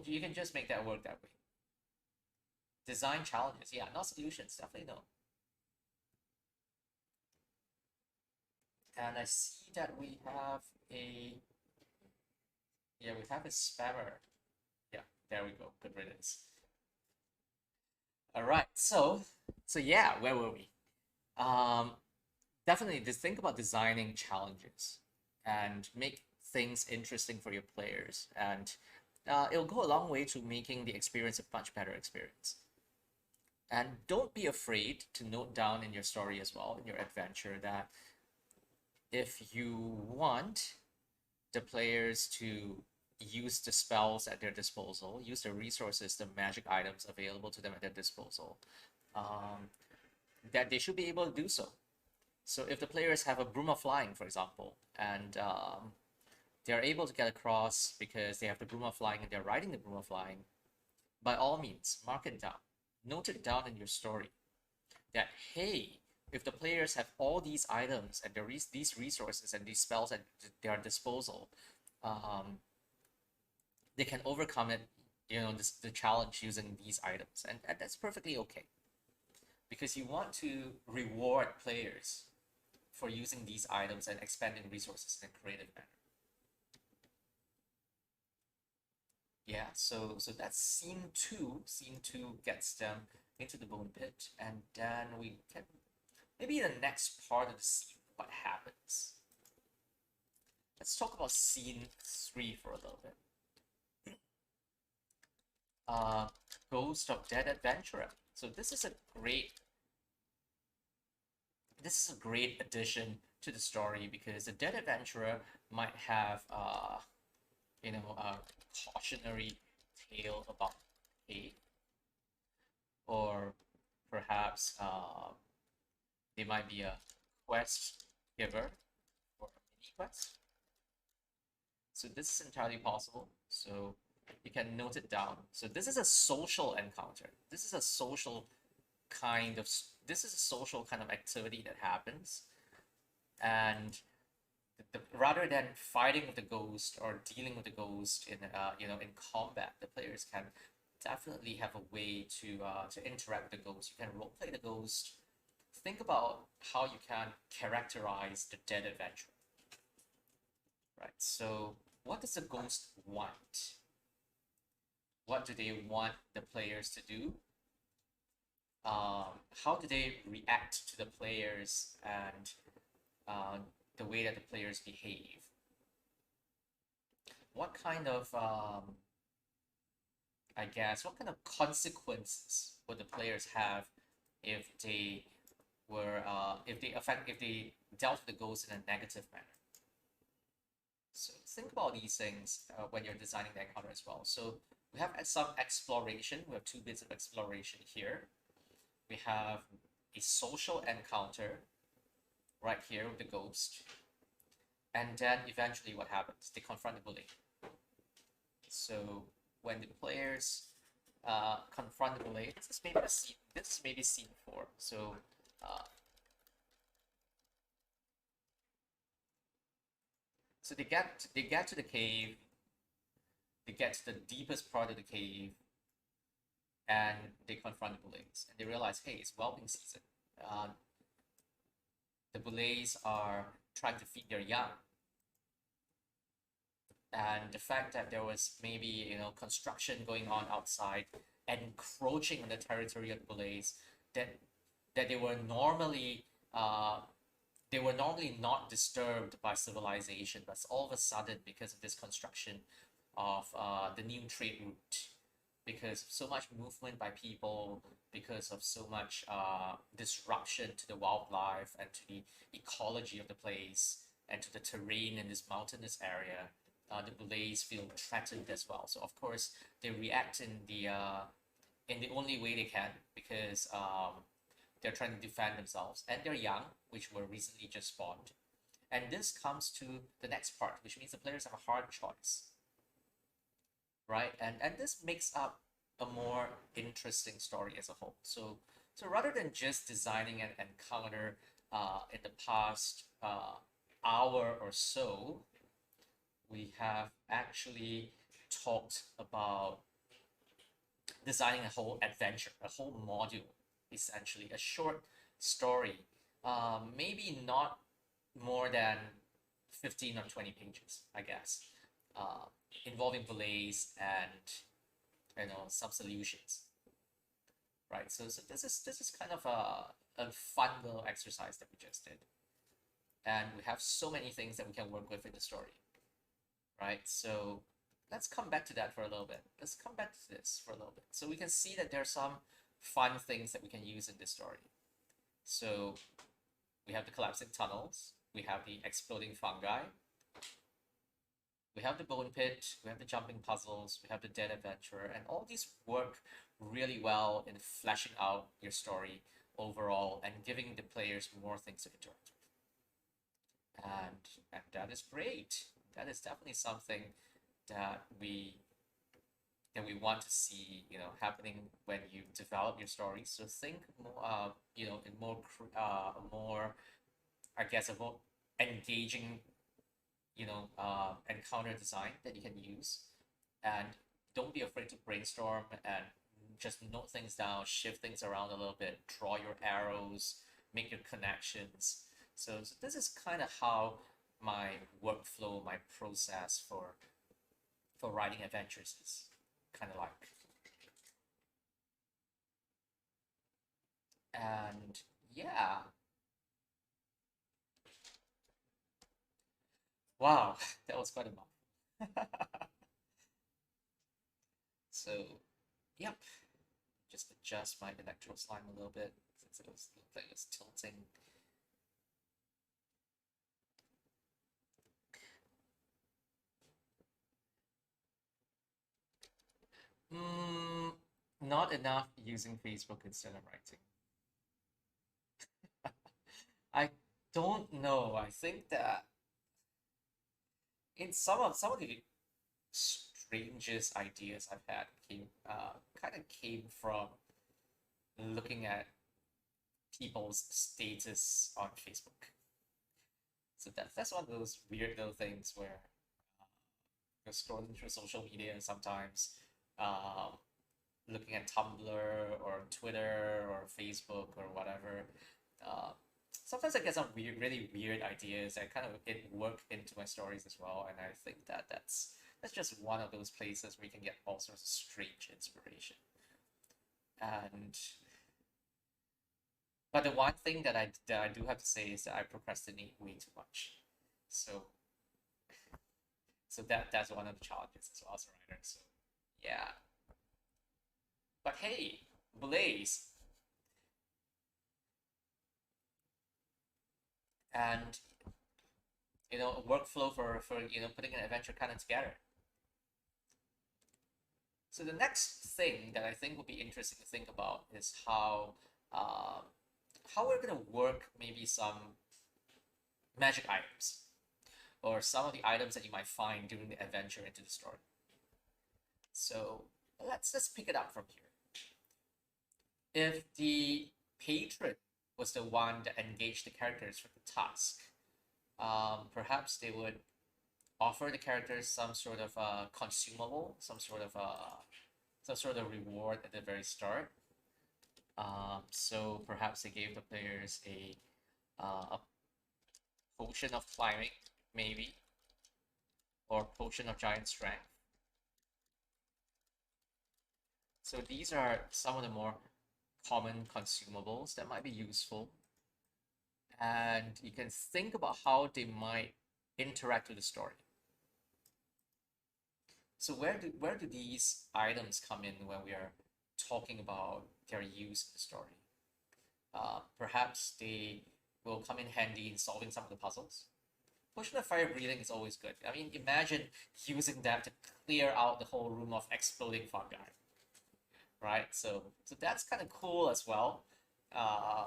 you can just make that work that way. Design challenges, yeah, not solutions, definitely no. And I see that we have a we have a spammer. Yeah, there we go. Good riddance. All right, so yeah, where were we? Um, Definitely just think about designing challenges and make things interesting for your players, and it'll go a long way to making the experience a much better experience. And don't be afraid to note down in your story as well, in your adventure, that if you want the players to use the spells at their disposal, use the resources, the magic items available to them at their disposal, um, that they should be able to do so. So if the players have a broom of flying, for example, and they're able to get across because they have the broom of flying and they're riding the broom of flying, by all means, mark it down. Note it down in your story that, hey, if the players have all these items and these resources and these spells at their disposal, um, they can overcome it, the challenge using these items. And that's perfectly okay. Because you want to reward players for using these items and expending resources in a creative manner. Yeah, so that's scene two. Scene two gets them into the bone pit, and then we can maybe in the next part of the scene, what happens. Let's talk about scene three for a little bit. Ghost of Dead Adventurer. So this is a great addition to the story because the Dead Adventurer might have a cautionary tale about hate, or perhaps they might be a quest giver or a mini quest. So this is entirely possible. So you can note it down. So this is a social encounter. This is a social kind of activity that happens, and rather than fighting with the ghost or dealing with the ghost in combat, the players can definitely have a way to interact with the ghost. You can roleplay the ghost. Think about how you can characterize the dead adventurer. Right. So what does the ghost want? What do they want the players to do? How do they react to the players and the way that the players behave? What kind of what kind of consequences would the players have if they if they dealt with the ghost in a negative manner? So think about these things when you're designing the encounter as well. So we have some exploration. We have two bits of exploration here. We have a social encounter right here with the ghost. And then eventually what happens? They confront the bully. So when the players confront the bully, this is maybe scene 4. So so they get to the cave, they get to the deepest part of the cave, and they confront the bullies, and they realize, hey, it's whelping season. The bullies are trying to feed their young, and the fact that there was maybe construction going on outside, encroaching on the territory of the bullies, that they were normally not disturbed by civilization, but all of a sudden, because of this construction of the new trade route, because of so much movement by people, because of so much disruption to the wildlife and to the ecology of the place and to the terrain in this mountainous area, the Bulays feel threatened as well. So of course they react in the only way they can, because they're trying to defend themselves, and they're young, which were recently just spawned. And this comes to the next part, which means the players have a hard choice, right? And this makes up a more interesting story as a whole. So rather than just designing an encounter in the past hour or so, we have actually talked about designing a whole adventure, a whole module, essentially, a short story, maybe not more than 15 or 20 pages, I guess, uh, involving delays and some solutions, right? So this is kind of a fun little exercise that we just did, and we have so many things that we can work with in the story, right? So let's come back to that for a little bit. Let's come back to this for a little bit. So we can see that there are some fun things that we can use in this story. So we have the collapsing tunnels, we have the exploding fungi, we have the bone pit, we have the jumping puzzles, we have the dead adventurer, and all these work really well in fleshing out your story overall and giving the players more things to interact with. And that is great. That is definitely something that we want to see, happening when you develop your story. So think more, in more, I guess, a more engaging, encounter design that you can use, and don't be afraid to brainstorm and just note things down, shift things around a little bit, draw your arrows, make your connections. So this is kind of how my workflow, my process for writing adventures is kind of like. And yeah, wow, that was quite a mouthful. So, yep, just adjust my electro slime a little bit since looked like it was tilting. Not enough using Facebook instead of writing. I don't know. I think that in some of the strangest ideas I've had came from looking at people's status on Facebook. So that's one of those weird little things where you're scrolling through social media sometimes, um, looking at Tumblr or Twitter or Facebook or whatever. Uh, Sometimes I get some really weird ideas and kind of it work into my stories as well. And I think that that's just one of those places where you can get all sorts of strange inspiration. And but the one thing that I do have to say is that I procrastinate way too much. So that's one of the challenges as well as a writer. So yeah. But hey, Blaze, and a workflow for putting an adventure kind of together. So the next thing that I think would be interesting to think about is how we're gonna work maybe some magic items or some of the items that you might find during the adventure into the story. So let's pick it up from here. If the patron was the one that engaged the characters for the task, perhaps they would offer the characters some sort of consumable, some sort of reward at the very start. So perhaps they gave the players a potion of climbing, maybe, or potion of giant strength. So these are some of the more common consumables that might be useful. And you can think about how they might interact with the story. So where do these items come in when we are talking about their use in the story? Perhaps they will come in handy in solving some of the puzzles. Potion of fire breathing is always good. I mean, imagine using that to clear out the whole room of exploding fungi, right? So that's kind of cool as well.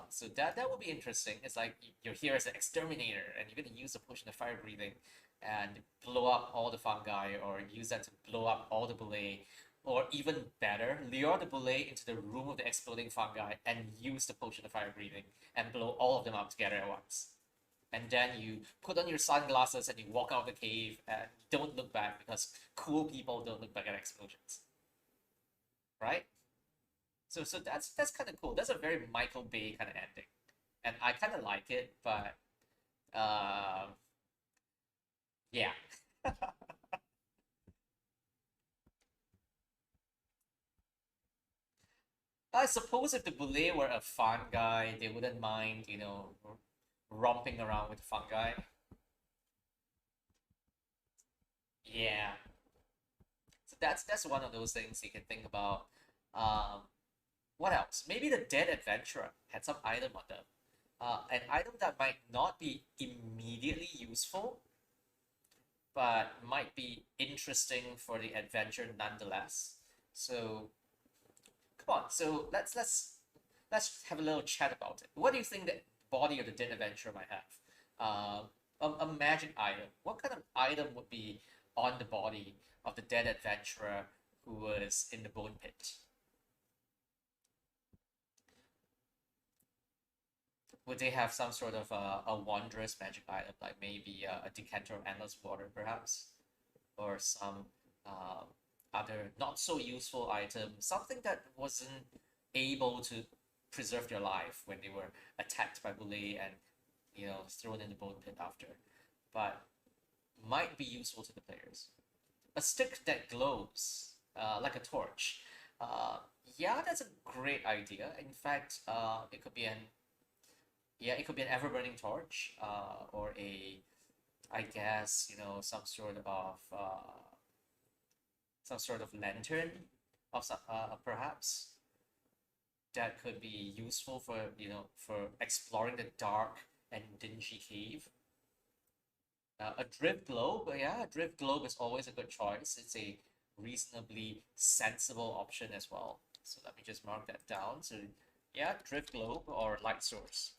So that would be interesting. It's like you're here as an exterminator, and you're gonna use the potion of fire breathing and blow up all the fungi, or use that to blow up all the belay, or even better, lure the belay into the room of the exploding fungi and use the potion of fire breathing and blow all of them up together at once. and then you put on your sunglasses and you walk out of the cave and don't look back because cool people don't look back at explosions, right? So that's kind of cool. That's a very Michael Bay kind of ending, and I kind of like it, but uh, yeah. I suppose if the Boule were a fun guy, they wouldn't mind, romping around with the fungi. Yeah. So that's one of those things you can think about. Um, what else? Maybe the Dead Adventurer had some item on them. An item that might not be immediately useful, but might be interesting for the adventure nonetheless. So come on, so let's have a little chat about it. What do you think that body of the Dead Adventurer might have? A magic item. What kind of item would be on the body of the Dead Adventurer who was in the Bone Pit? Would they have some sort of a wondrous magic item, like maybe a decanter of endless water, perhaps, or some uh, other not so useful item, something that wasn't able to preserve their life when they were attacked by Boule and thrown in the bone pit after, but might be useful to the players. A stick that glows, like a torch. Uh, yeah, that's a great idea. In fact, it could be an ever burning torch, or I guess some sort of lantern of some, perhaps that could be useful for exploring the dark and dingy cave. A drift globe, yeah, a drift globe is always a good choice. It's a reasonably sensible option as well. So let me just mark that down. So yeah, drift globe or light source.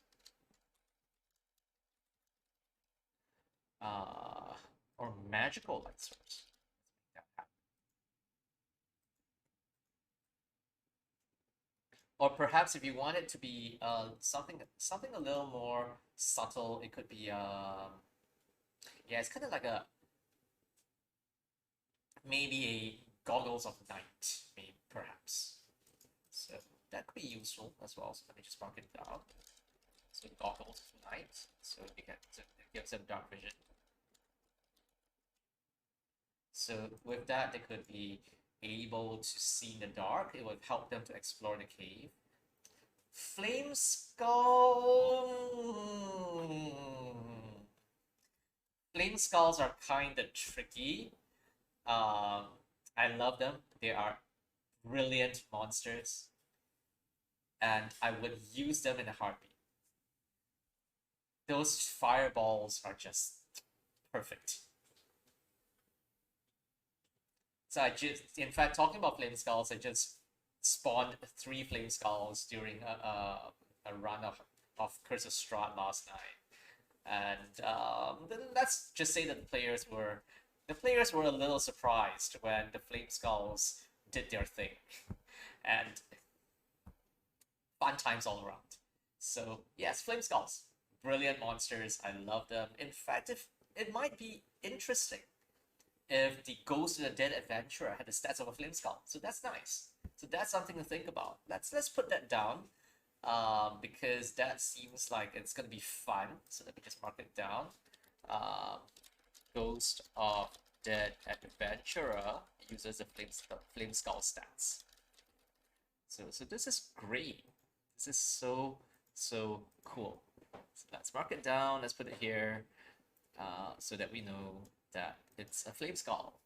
Uh, or magical light source. Or perhaps if you want it to be something a little more subtle, it could be yeah, it's kind of like a maybe a goggles of night, maybe perhaps. So that could be useful as well. So let me just mark it down. So goggles of night, so you get it gives them dark vision. So with that, they could be able to see in the dark. It would help them to explore the cave. Flame Skull. Flame Skulls are kind of tricky. I love them. They are brilliant monsters, and I would use them in a heartbeat. Those fireballs are just perfect. So in fact, talking about Flame Skulls, I just spawned 3 Flame Skulls during a run of Curse of Strahd last night, and let's just say that the players were a little surprised when the Flame Skulls did their thing, and fun times all around. So yes, Flame Skulls, brilliant monsters. I love them. In fact, if it might be interesting if the Ghost of the Dead Adventurer had the stats of a Flame Skull. So that's nice. So that's something to think about. Let's put that down, because that seems like it's gonna be fun. So let me just mark it down. Um, Ghost of Dead Adventurer uses the Flame Skull stats. So this is great. This is so cool. So let's mark it down. Let's put it here, so that we know that it's a Flame Skull.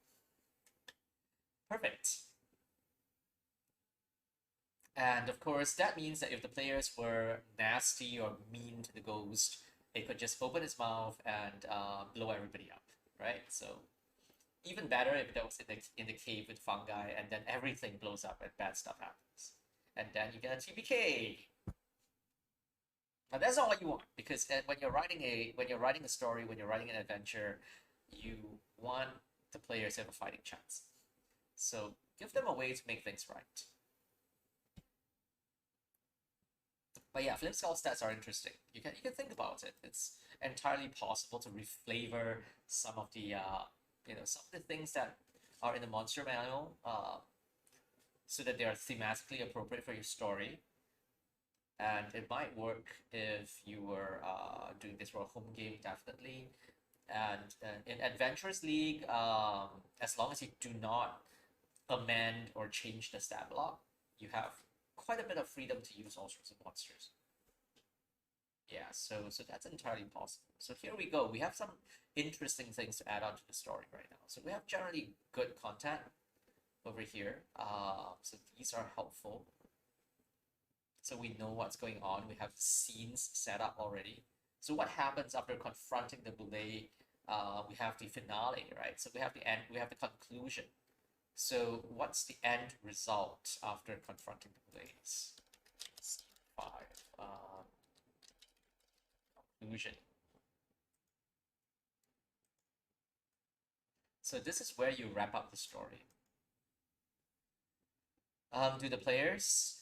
Perfect. And of course, that means that if the players were nasty or mean to the ghost, it could just open its mouth and blow everybody up, right? So even better if that was in the cave with fungi, and then everything blows up and bad stuff happens, and then you get a TPK. But that's not what you want, because when you're writing a story, when you're writing an adventure, you want the players to have a fighting chance. So give them a way to make things right. But yeah, Flip Skull stats are interesting. You can think about it. entirely possible to reflavor some of the some of the things that are in the monster manual, so that they are thematically appropriate for your story. And it might work if you were doing this for a home game, definitely. And in Adventurers League, as long as you do not amend or change the stat block, you have quite a bit of freedom to use all sorts of monsters. Yeah, so that's entirely possible. So here we go. We have some interesting things to add on to the story right now. So we have generally good content over here. So these are helpful. So we know what's going on. We have scenes set up already. So what happens after confronting the Boule? We have the finale, right? So we have the end, we have the conclusion. So what's the end result after confronting the Boules? Scene 5. Conclusion. So this is where you wrap up the story. Do the players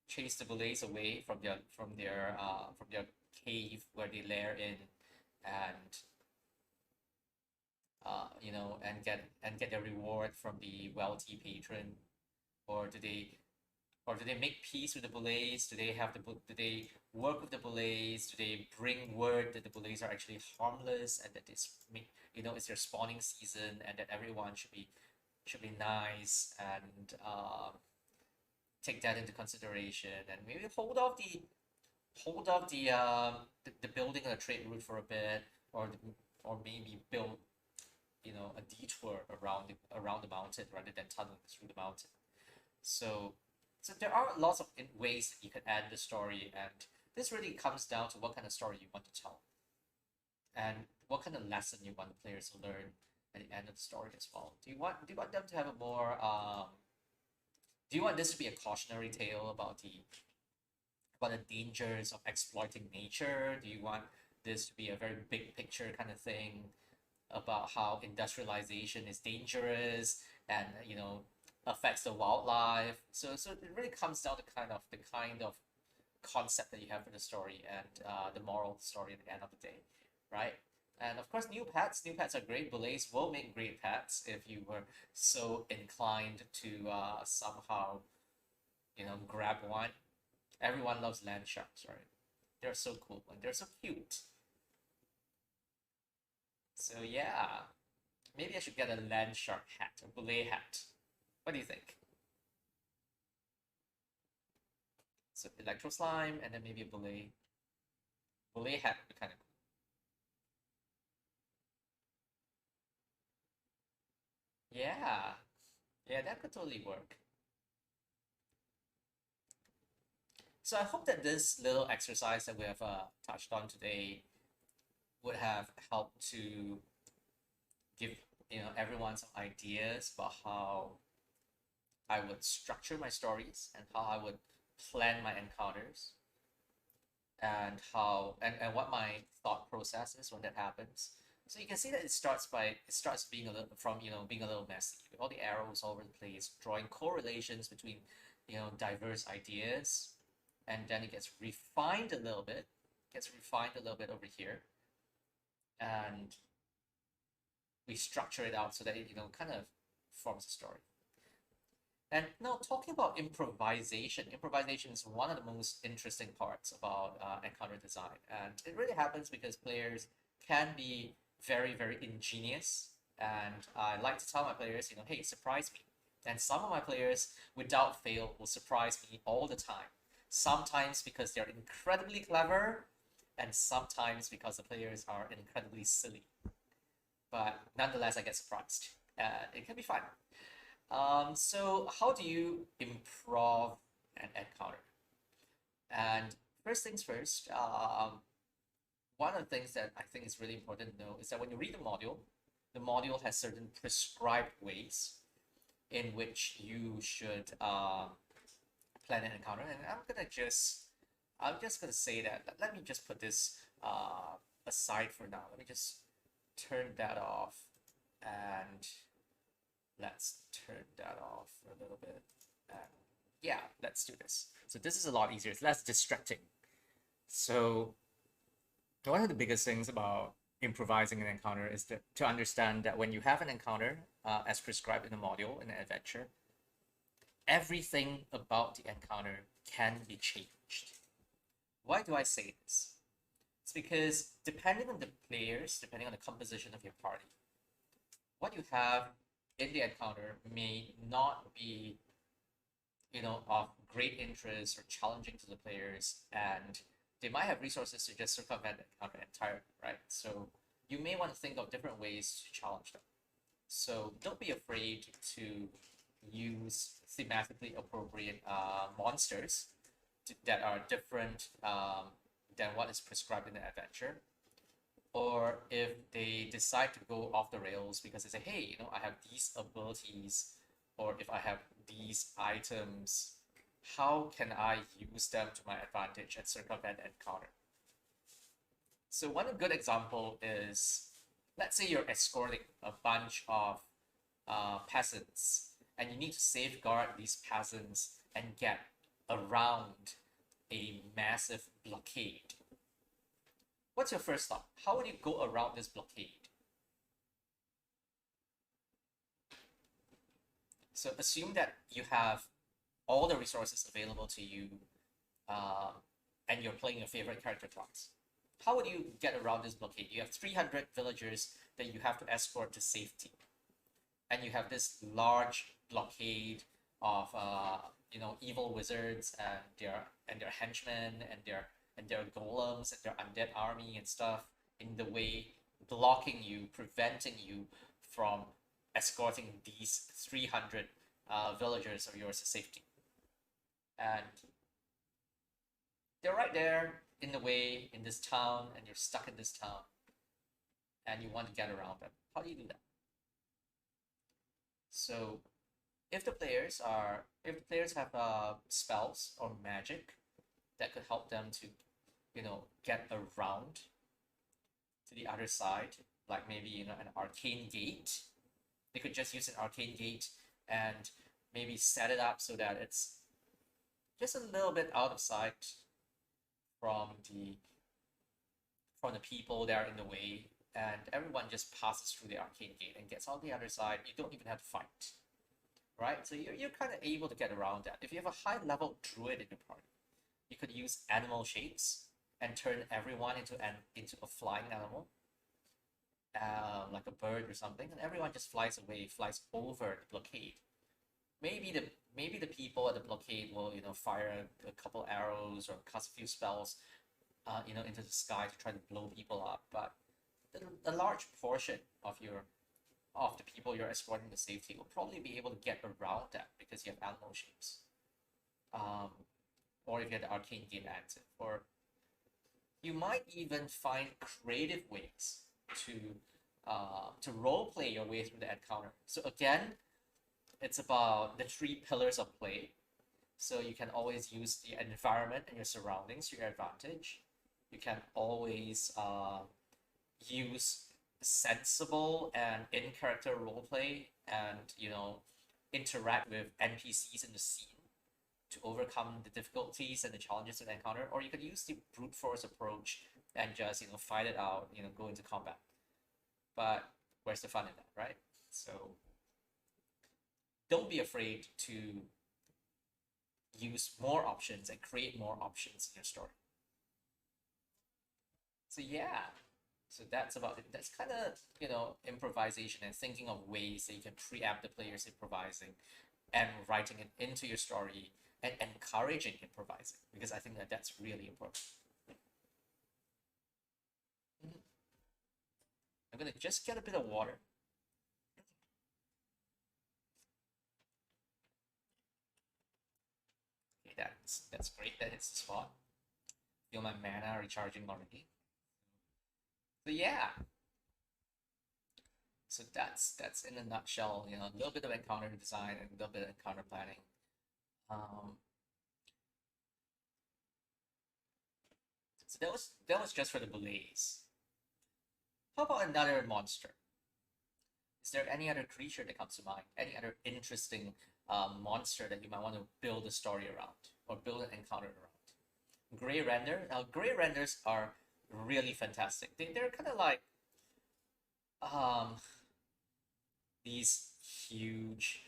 chase the Boules away from their cave where they lair in, and and get their reward from the wealthy patron, or do they make peace with the Boules? Do they work with the Boules? Do they bring word that the Boules are actually harmless and that it's their spawning season and that everyone should be nice and take that into consideration, and maybe hold off the building a trade route for a bit, or maybe build a detour around the mountain rather than tunneling through the mountain. So there are lots of ways that you can add the story, and this really comes down to what kind of story you want to tell, and what kind of lesson you want the players to learn at the end of the story as well. Do you want them to have a more do you want this to be a cautionary tale about the dangers of exploiting nature? Do you want this to be a very big picture kind of thing about how industrialization is dangerous and affects the wildlife? So it really comes down to the kind of concept that you have for the story and the moral of the story at the end of the day, right? And of course, new pets. New pets are great. Boules will make great pets if you were so inclined to somehow, grab one. Everyone loves land sharks, right? They're so cool and they're so cute. So yeah, maybe I should get a land shark hat, a Boule hat. What do you think? So electro slime and then maybe a Boule hat would be kind of cool. Yeah, yeah, that could totally work. So I hope that this little exercise that we have touched on today would have helped to give everyone some ideas about how I would structure my stories and how I would plan my encounters, and what my thought process is when that happens. So you can see that it starts being a little from being a little messy with all the arrows all over the place, drawing correlations between diverse ideas, and then it gets refined a little bit, over here, and we structure it out so that it kind of forms a story. And now, talking about improvisation is one of the most interesting parts about encounter design, and it really happens because players can be very, very ingenious, and I like to tell my players, hey, surprise me. And some of my players, without fail, will surprise me all the time. Sometimes because they're incredibly clever, and sometimes because the players are incredibly silly. But nonetheless, I get surprised. It can be fun. So how do you improv an encounter? And first things first, one of the things that I think is really important to know is that when you read the module has certain prescribed ways in which you should plan an encounter. And I'm just gonna say that. Let me just put this aside for now. Let me just turn that off, and let's turn that off for a little bit. And yeah, let's do this. So this is a lot easier. It's less distracting. So One of the biggest things about improvising an encounter is to understand that when you have an encounter, as prescribed in the module in an adventure, everything about the encounter can be changed. Why do I say this? It's because depending on the players, depending on the composition of your party, what you have in the encounter may not be, of great interest or challenging to the players, and they might have resources to just circumvent the encounter entirely, right? So you may want to think of different ways to challenge them. So don't be afraid to use thematically appropriate monsters that are different than what is prescribed in the adventure. Or if they decide to go off the rails because they say, hey, I have these abilities, or if I have these items, how can I use them to my advantage and circumvent the encounter? So one good example is, let's say you're escorting a bunch of peasants, and you need to safeguard these peasants and get around a massive blockade. What's your first thought? How would you go around this blockade? So assume that you have all the resources available to you, and you're playing your favorite character class. How would you get around this blockade? You have 300 villagers that you have to escort to safety, and you have this large blockade of evil wizards and their henchmen and their golems and their undead army and stuff in the way, blocking you, preventing you from escorting these 300 villagers of yours to safety. And they're right there in the way in this town, and you're stuck in this town, and you want to get around them. How do you do that? So if the players have spells or magic that could help them to get around to the other side, like maybe an arcane gate, they could just use an arcane gate and maybe set it up so that it's just a little bit out of sight from the people that are in the way, and everyone just passes through the arcane gate and gets on the other side. You don't even have to fight, right? So you're kind of able to get around that. If you have a high level druid in your party, you could use animal shapes and turn everyone into a flying animal, like a bird or something, and everyone just flies away, flies over the blockade. Maybe the people at the blockade will fire a couple arrows or cast a few spells into the sky to try to blow people up, but a large portion of the people you're escorting to safety will probably be able to get around that because you have animal shapes, or if you have the arcane gate active, or you might even find creative ways to role play your way through the encounter. So again, it's about the 3 pillars of play. So you can always use the environment and your surroundings to your advantage. You can always use sensible and in-character roleplay and interact with NPCs in the scene to overcome the difficulties and the challenges of the encounter. Or you could use the brute force approach and just fight it out, go into combat. But where's the fun in that, right? So don't be afraid to use more options and create more options in your story. So yeah, so that's about it. That's kind of improvisation and thinking of ways that you can preempt the players improvising and writing it into your story and encouraging improvising, because I think that that's really important. I'm gonna just get a bit of water. Okay, that's great. That hits the spot. Feel my mana recharging already. So yeah. So that's in a nutshell, a little bit of encounter design and a little bit of encounter planning. So that was just for the belays. How about another monster? Is there any other creature that comes to mind? Any other interesting monster that you might want to build a story around or build an encounter around? Gray render. Now, gray renders are really fantastic. They're kind of like um these huge,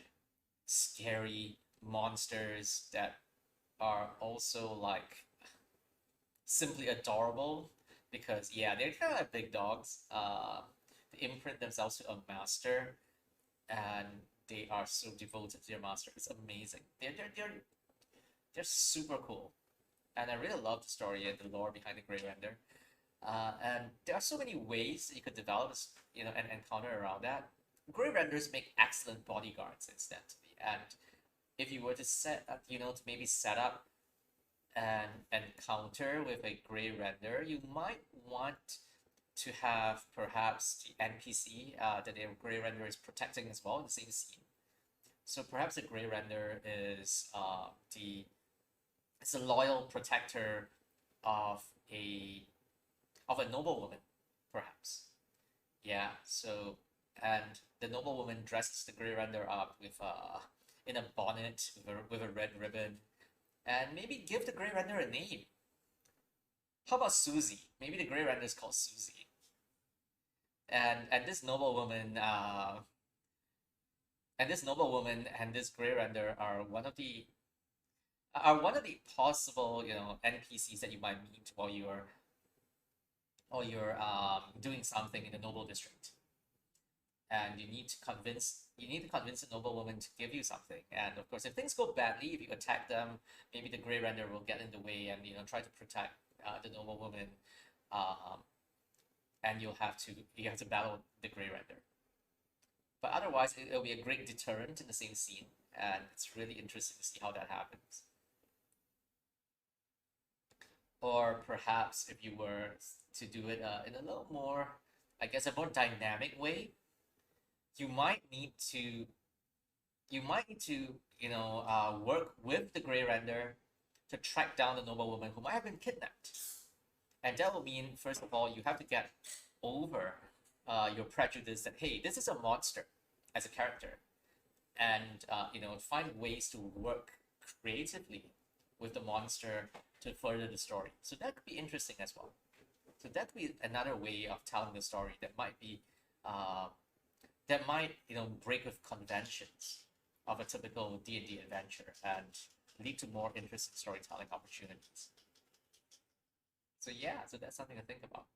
scary monsters that are also like simply adorable because yeah, they're kind of like big dogs. They imprint themselves to a master, and they are so devoted to their master. It's amazing. They're super cool, and I really love the story and the lore behind the Grey Render. And there are so many ways that you could develop, and encounter around that. Grey Renders make excellent bodyguards incidentally, and if you were to to maybe set up an encounter with a Grey Render, you might want to have perhaps the NPC that the Grey Render is protecting as well in the same scene. So perhaps the Grey Render is the it's a loyal protector of a noblewoman, perhaps. Yeah. So and the noblewoman dresses the Grey Render up with in a bonnet with a red ribbon, and maybe give the Grey Render a name. How about Susie? Maybe the Grey Render is called Susie. And this noblewoman and this Grey Render are one of the possible NPCs that you might meet while you're doing something in the noble district, and you need to convince the noblewoman to give you something. And of course, if things go badly, if you attack them, maybe the Grey Render will get in the way and try to protect the noblewoman, um, and you have to battle the Grey Render. But otherwise, it'll be a great deterrent in the same scene, and it's really interesting to see how that happens. Or perhaps if you were to do it in a little more, I guess, a more dynamic way, you might need to work with the Grey Render to track down the noblewoman who might have been kidnapped. And that will mean, first of all, you have to get over your prejudice that, hey, this is a monster as a character, and find ways to work creatively with the monster to further the story. So that could be interesting as well. So that could be another way of telling the story uh, that might break with conventions of a typical D&D adventure and lead to more interesting storytelling opportunities. So yeah, so that's something to think about.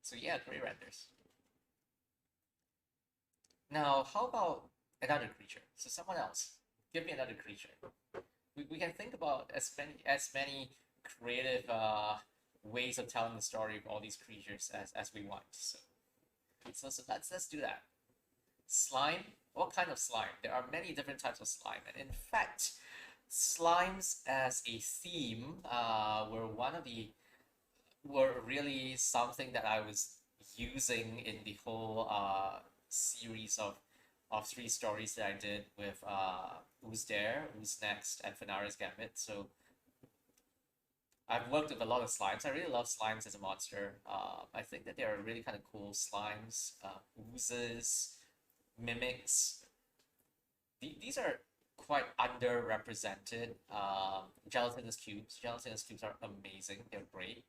So yeah, Grey Renders. Now, how about another creature? So someone else, give me another creature. We can think about as many creative ways of telling the story of all these creatures as we want. So let's do that. Slime. What kind of slime? There are many different types of slime, and in fact, slimes as a theme were really something that I was using in the whole series of three stories that I did with Who's There, Who's Next, and Fenari's Gambit. So I've worked with a lot of slimes. I really love slimes as a monster. I think that they are really kind of cool slimes, oozes, mimics. These are quite underrepresented. Gelatinous cubes. Gelatinous cubes are amazing. They're great.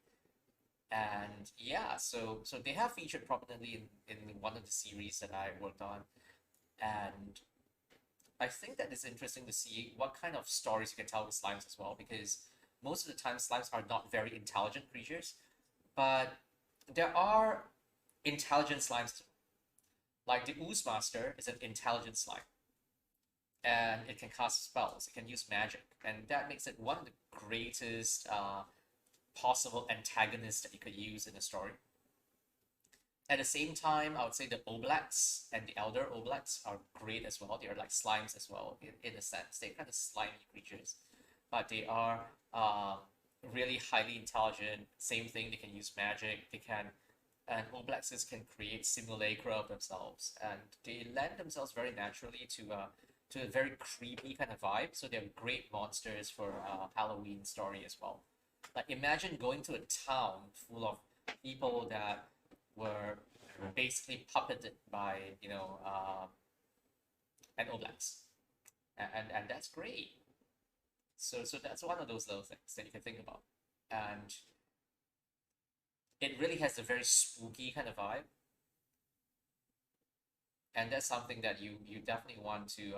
And yeah, so they have featured prominently in one of the series that I worked on. And I think that it's interesting to see what kind of stories you can tell with slimes as well, because most of the time slimes are not very intelligent creatures, but there are intelligent slimes. Like the Ooze Master is an intelligent slime, and it can cast spells, it can use magic, and that makes it one of the greatest possible antagonists that you could use in a story. At the same time, I would say the Oblax and the Elder Oblax are great as well. They are like slimes as well, in a sense. They're kind of slimy creatures, but they are really highly intelligent. Same thing, they can use magic. And Oblaxes can create simulacra of themselves, and they lend themselves very naturally to a very creepy kind of vibe. So they're great monsters for Halloween story as well. Like imagine going to a town full of people that were basically puppeted by an Oblax, and that's great. So that's one of those little things that you can think about, and it really has a very spooky kind of vibe, and that's something that you definitely want to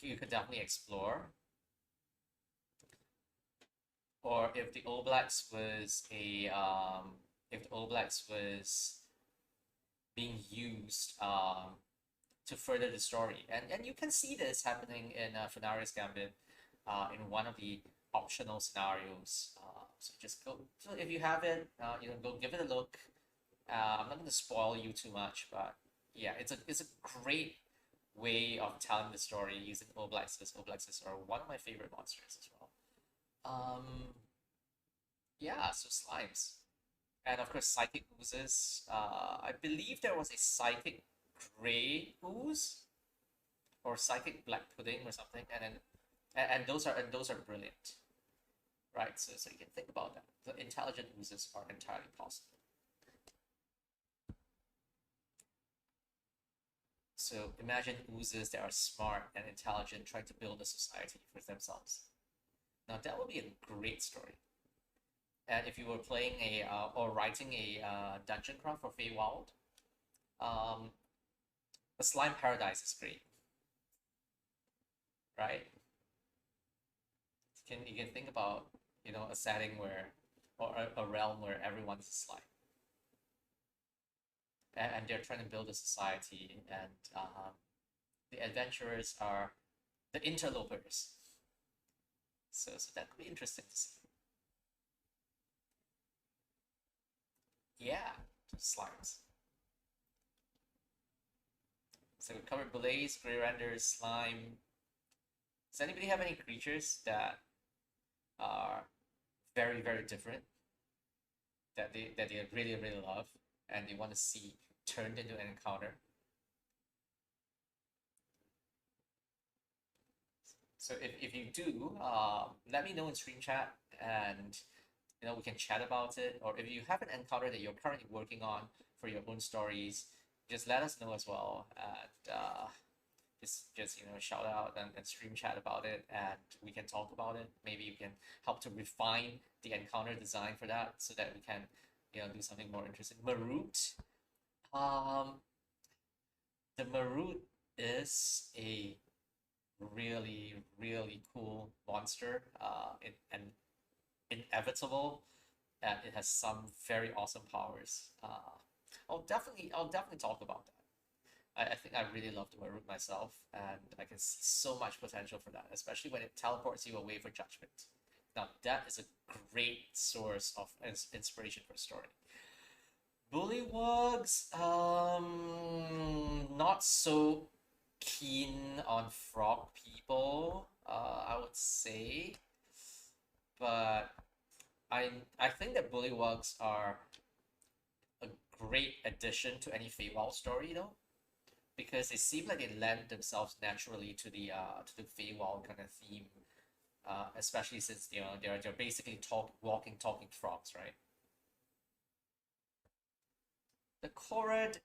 you could definitely explore. Or if the All Blacks was a if the All Blacks was being used to further the story, and you can see this happening in Fenari's Gambit, in one of the optional scenarios. So just go. So if you have it, go give it a look. I'm not going to spoil you too much, but yeah, it's a great way of telling the story using Oblexes. Oblexes are one of my favorite monsters as well. Um, yeah, so slimes. And of course, psychic oozes. I believe there was a psychic gray ooze or psychic black pudding or something, and those are brilliant, right? So you can think about that. The intelligent oozes are entirely possible. So imagine oozes that are smart and intelligent, trying to build a society for themselves. Now that would be a great story. And if you were playing or writing a dungeon craft for Feywild, um, the slime paradise is great, right? You can think about a setting where or a realm where everyone's a slime, and they're trying to build a society, and the adventurers are the interlopers. So that could be interesting to see. Yeah, slimes. So we covered Blaze, Grey Renders, Slime. Does anybody have any creatures that are very, very different that they really, really love and they want to see turned into an encounter? So if you do, let me know in stream chat, and we can chat about it. Or if you have an encounter that you're currently working on for your own stories, just let us know as well. And just shout out and stream chat about it, and we can talk about it. Maybe you can help to refine the encounter design for that, so that we can do something more interesting. Marut, um, the Marut is a really, really cool monster. And inevitable, and it has some very awesome powers. I'll definitely talk about that. I think I really love the Marut myself, and I can see so much potential for that, especially when it teleports you away for judgment. Now that is a great source of inspiration for a story. Bullywugs, not so keen on frog people, I would say, but I think that bullywugs are a great addition to any Feywild story, though, because they seem like they lend themselves naturally to the Feywild kind of theme, especially since they're basically walking, talking frogs, right? The Korred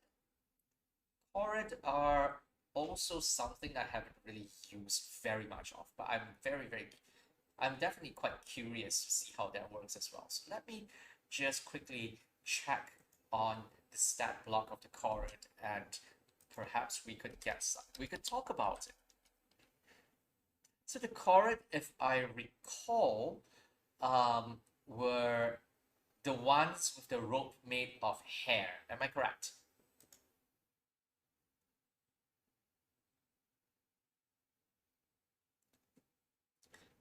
are also something I haven't really used very much of, but I'm definitely quite curious to see how that works as well. So let me just quickly check on the stat block of the Korred, and perhaps we could talk about it. So the Korred, if I recall, were the ones with the rope made of hair. Am I correct?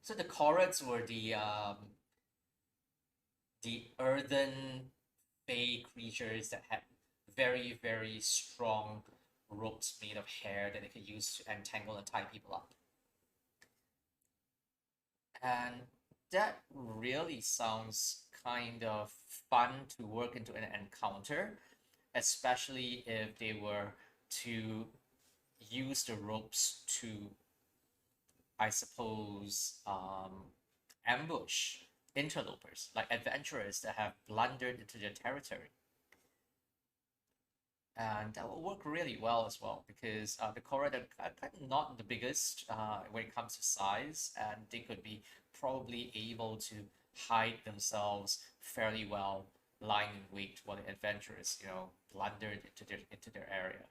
So the Korreds were the earthen fey creatures that had very, very strong ropes made of hair that they could use to entangle and tie people up. And that really sounds kind of fun to work into an encounter, especially if they were to use the ropes to, I suppose, ambush interlopers, like adventurers that have blundered into their territory. And that will work really well as well because the Korra are kind of not the biggest when it comes to size, and they could be probably able to hide themselves fairly well, lying in wait while the adventurers, blundered into their area.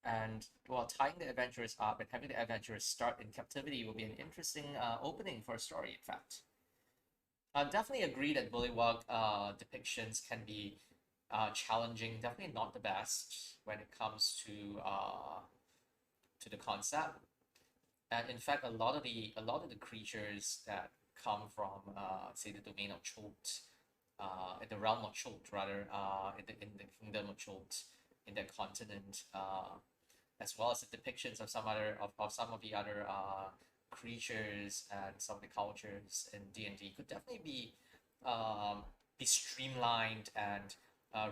And while tying the adventurers up and having the adventurers start in captivity will be an interesting opening for a story, in fact. I definitely agree that Bullywug depictions can be challenging, definitely not the best when it comes to the concept. And in fact, a lot of the creatures that come from say the domain of Chult, in the realm of Chult rather, in the kingdom of Chult, in that continent, as well as the depictions of some of the other creatures and some of the cultures in D&D could definitely be streamlined and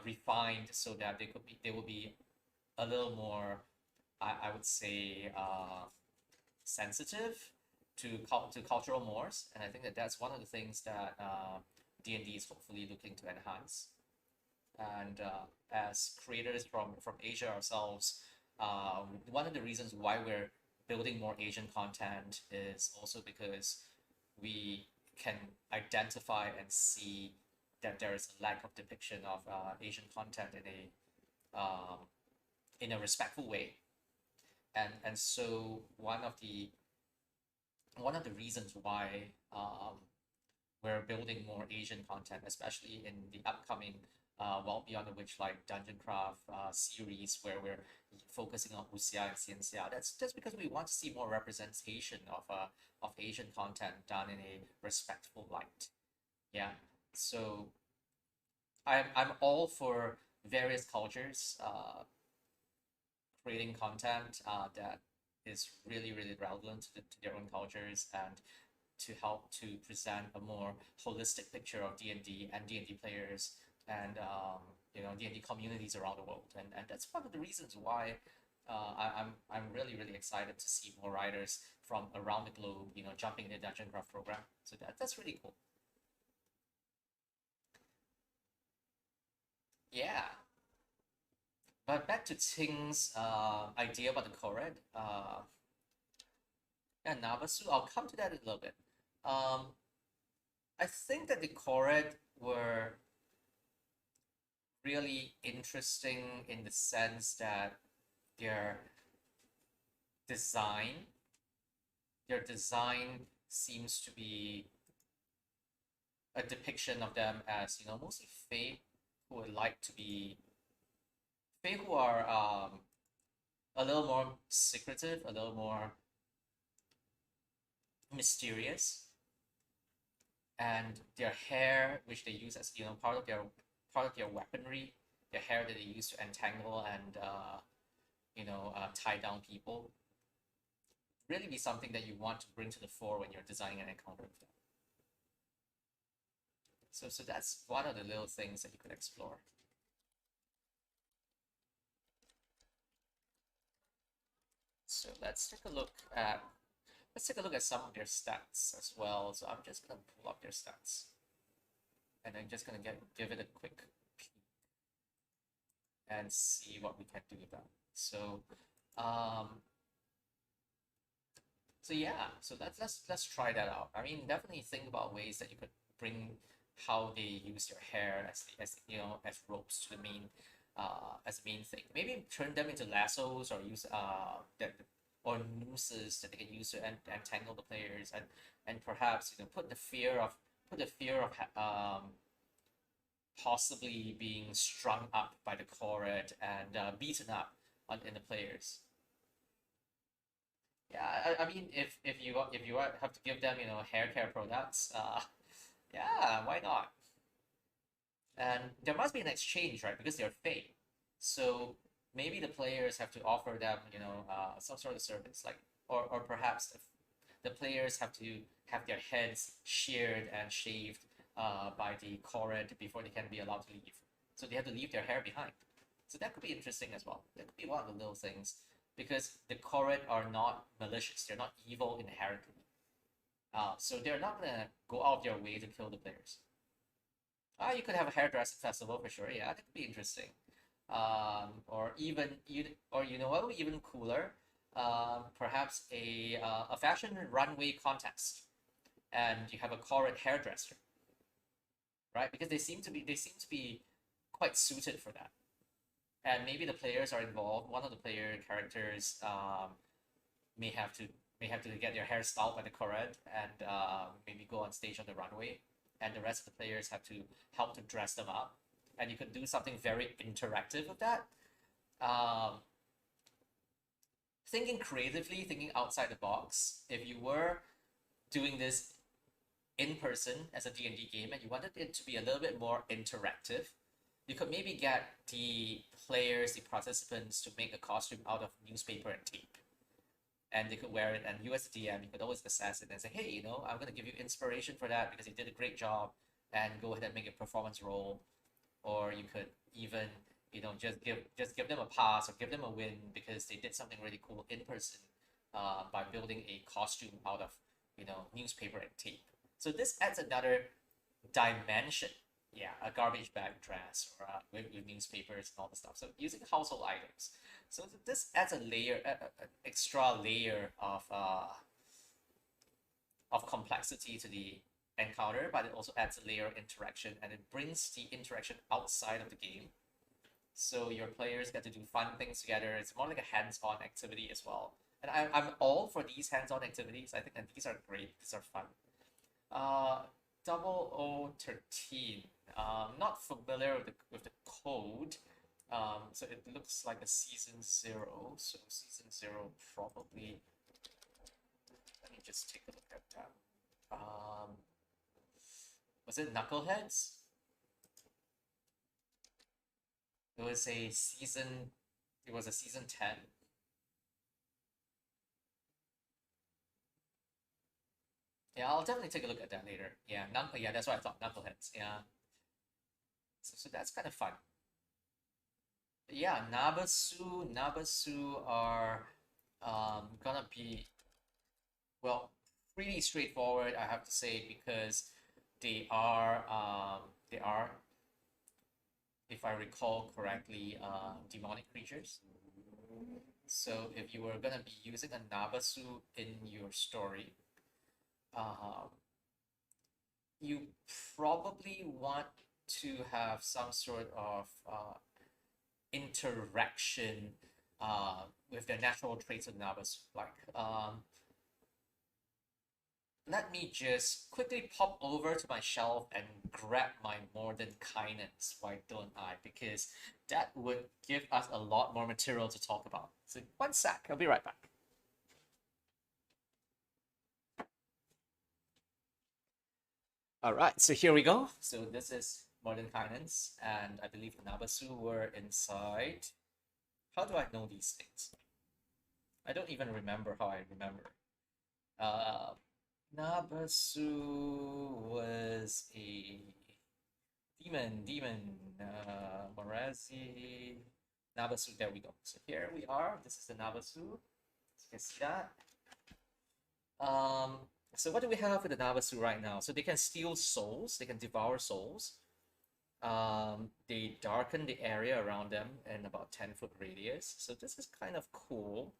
refined so that they will be a little more, I would say, sensitive to cultural mores, and I think that that's one of the things that D&D is hopefully looking to enhance. And as creators from Asia ourselves, one of the reasons why we're building more Asian content is also because we can identify and see that there is a lack of depiction of Asian content in a respectful way, and so one of the reasons why we're building more Asian content, especially in the upcoming Well Beyond the Witchlight Dungeon Craft series, where we're focusing on Wuxia and Xianxia. That's just because we want to see more representation of Asian content done in a respectful light. Yeah, so I'm all for various cultures creating content that is really really relevant to their own cultures and to help to present a more holistic picture of D&D and D&D players and D&D communities around the world. And that's one of the reasons why I'm really really excited to see more writers from around the globe jumping in the Dungeon Craft program. So that's really cool. Yeah. But back to Ting's idea about the Korred. Yeah, Nabasu, I'll come to that in a little bit. Um, I think that the Korred were really interesting in the sense that their design, their design seems to be a depiction of them as, mostly Fae who would like to be Fae who are a little more secretive, a little more mysterious, and their hair, which they use as part of their weaponry, their hair that they use to entangle and tie down people, really be something that you want to bring to the fore when you're designing an encounter with them. So that's one of the little things that you could explore. So let's take a look at some of their stats as well. So I'm just gonna pull up their stats, and I'm just gonna give it a quick peek and see what we can do with that. Um, so yeah, so let's try that out. I mean, definitely think about ways that you could bring how they use their hair as ropes to the main as the main thing. Maybe turn them into lassos or use that or nooses that they can use to entangle the players and perhaps put the fear of possibly being strung up by the Korred and beaten up in the players. Yeah, I mean, if you have to give them hair care products, yeah, why not? And there must be an exchange, right? Because they're fake. So maybe the players have to offer them, some sort of service, like, or perhaps the players have to have their heads sheared and shaved by the Korred before they can be allowed to leave. So they have to leave their hair behind. So that could be interesting as well. That could be one of the little things because the Korred are not malicious. They're not evil inherently. So they're not gonna go out of their way to kill the players. You could have a hairdressing festival for sure. Yeah, that could be interesting. or even or you know what would be even cooler, perhaps a fashion runway contest, and you have a corporate hairdresser, right? Because they seem to be quite suited for that, and maybe the players are involved. One of the player characters may have to may have to get their hair styled by the corporate and maybe go on stage on the runway, and the rest of the players have to help to dress them up, and you could do something very interactive with that. Um, Thinking creatively, thinking outside the box. If you were doing this in person as a D&D game and you wanted it to be a little bit more interactive, you could maybe get the players, the participants, to make a costume out of newspaper and tape. And they could wear it, and you as the DM, you could always assess it and say, hey, I'm going to give you inspiration for that because you did a great job, and go ahead and make a performance roll. Or you could even, just give them a pass or give them a win because they did something really cool in person, by building a costume out of, newspaper and tape. So this adds another dimension. Yeah, a garbage bag dress, or with newspapers and all the stuff. So using household items. So this adds a layer, an extra layer of complexity to the encounter, but it also adds a layer of interaction, and it brings the interaction outside of the game. So your players get to do fun things together. It's more like a hands-on activity as well. And I'm all for these hands-on activities. I think that these are great. These are fun. Uh, 0013. Not familiar with the code. So it looks like a season 0. So season 0 probably. Let me just take a look at that. Was it Knuckleheads? It was a season. It was a season 10. Yeah, I'll definitely take a look at that later. Yeah, yeah, that's what I thought. Knuckleheads. Yeah. So that's kind of fun. Yeah, Nabasu are gonna be, well, pretty straightforward, I have to say, because they are, if I recall correctly, demonic creatures. So if you were gonna be using a Nabasu in your story, um, you probably want to have some sort of interaction with the natural traits of Nabasu. Like, let me just quickly pop over to my shelf and grab my Mordenkainen's, why don't I? Because that would give us a lot more material to talk about. So one sec, I'll be right back. All right, so here we go. So this is Mordenkainen's, and I believe the Nabasu were inside. How do I know these things? I don't even remember how I remember. Uh, Nabasu was a demon, Morazi, Nabasu, there we go. So here we are, this is the Nabasu, you can see that. So what do we have with the Nabasu right now? So they can steal souls, they can devour souls. They darken the area around them in about 10-foot radius. So this is kind of cool.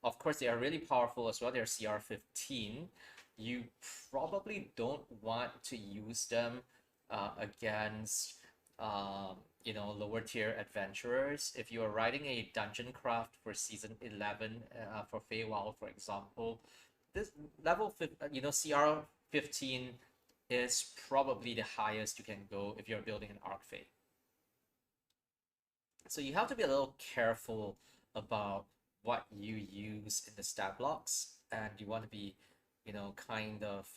Of course, they are really powerful as well. They're CR 15. You probably don't want to use them against lower tier adventurers. If you are writing a dungeon craft for season 11 for Feywild, for example, this level CR 15 is probably the highest you can go if you're building an Arc Fey. So you have to be a little careful about what you use in the stat blocks, and you want to be, kind of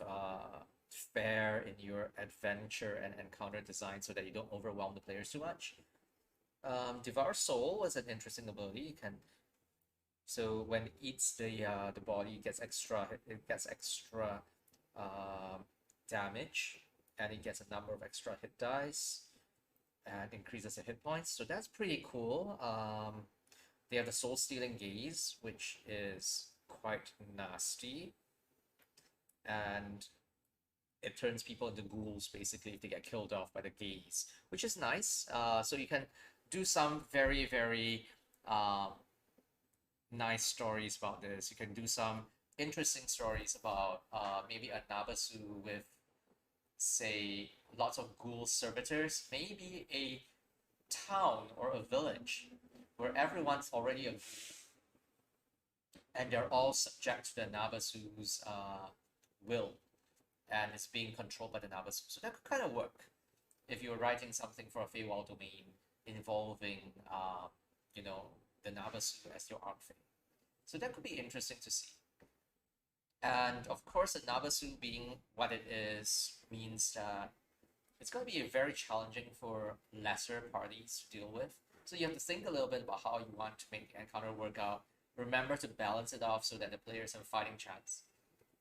fair in your adventure and encounter design so that you don't overwhelm the players too much. Devour Soul is an interesting ability. You can, so when it eats the body, it gets extra damage, and it gets a number of extra hit dice and increases the hit points. So that's pretty cool. They have the Soul Stealing Gaze, which is quite nasty, and it turns people into ghouls basically if they get killed off by the gaze, which is nice. So you can do some very, very uh, nice stories about this. You can do some interesting stories about maybe a Nabasu with, say, lots of ghoul servitors, maybe a town or a village where everyone's already a ghoul and they're all subject to the Nabasu's will and it's being controlled by the Nabasu. So that could kind of work if you're writing something for a Feywild domain involving, you know, the Nabasu as your arc Fey. So that could be interesting to see. And of course, the Nabasu being what it is means that it's going to be very challenging for lesser parties to deal with. So you have to think a little bit about how you want to make the encounter work out. Remember to balance it off so that the players have a fighting chance.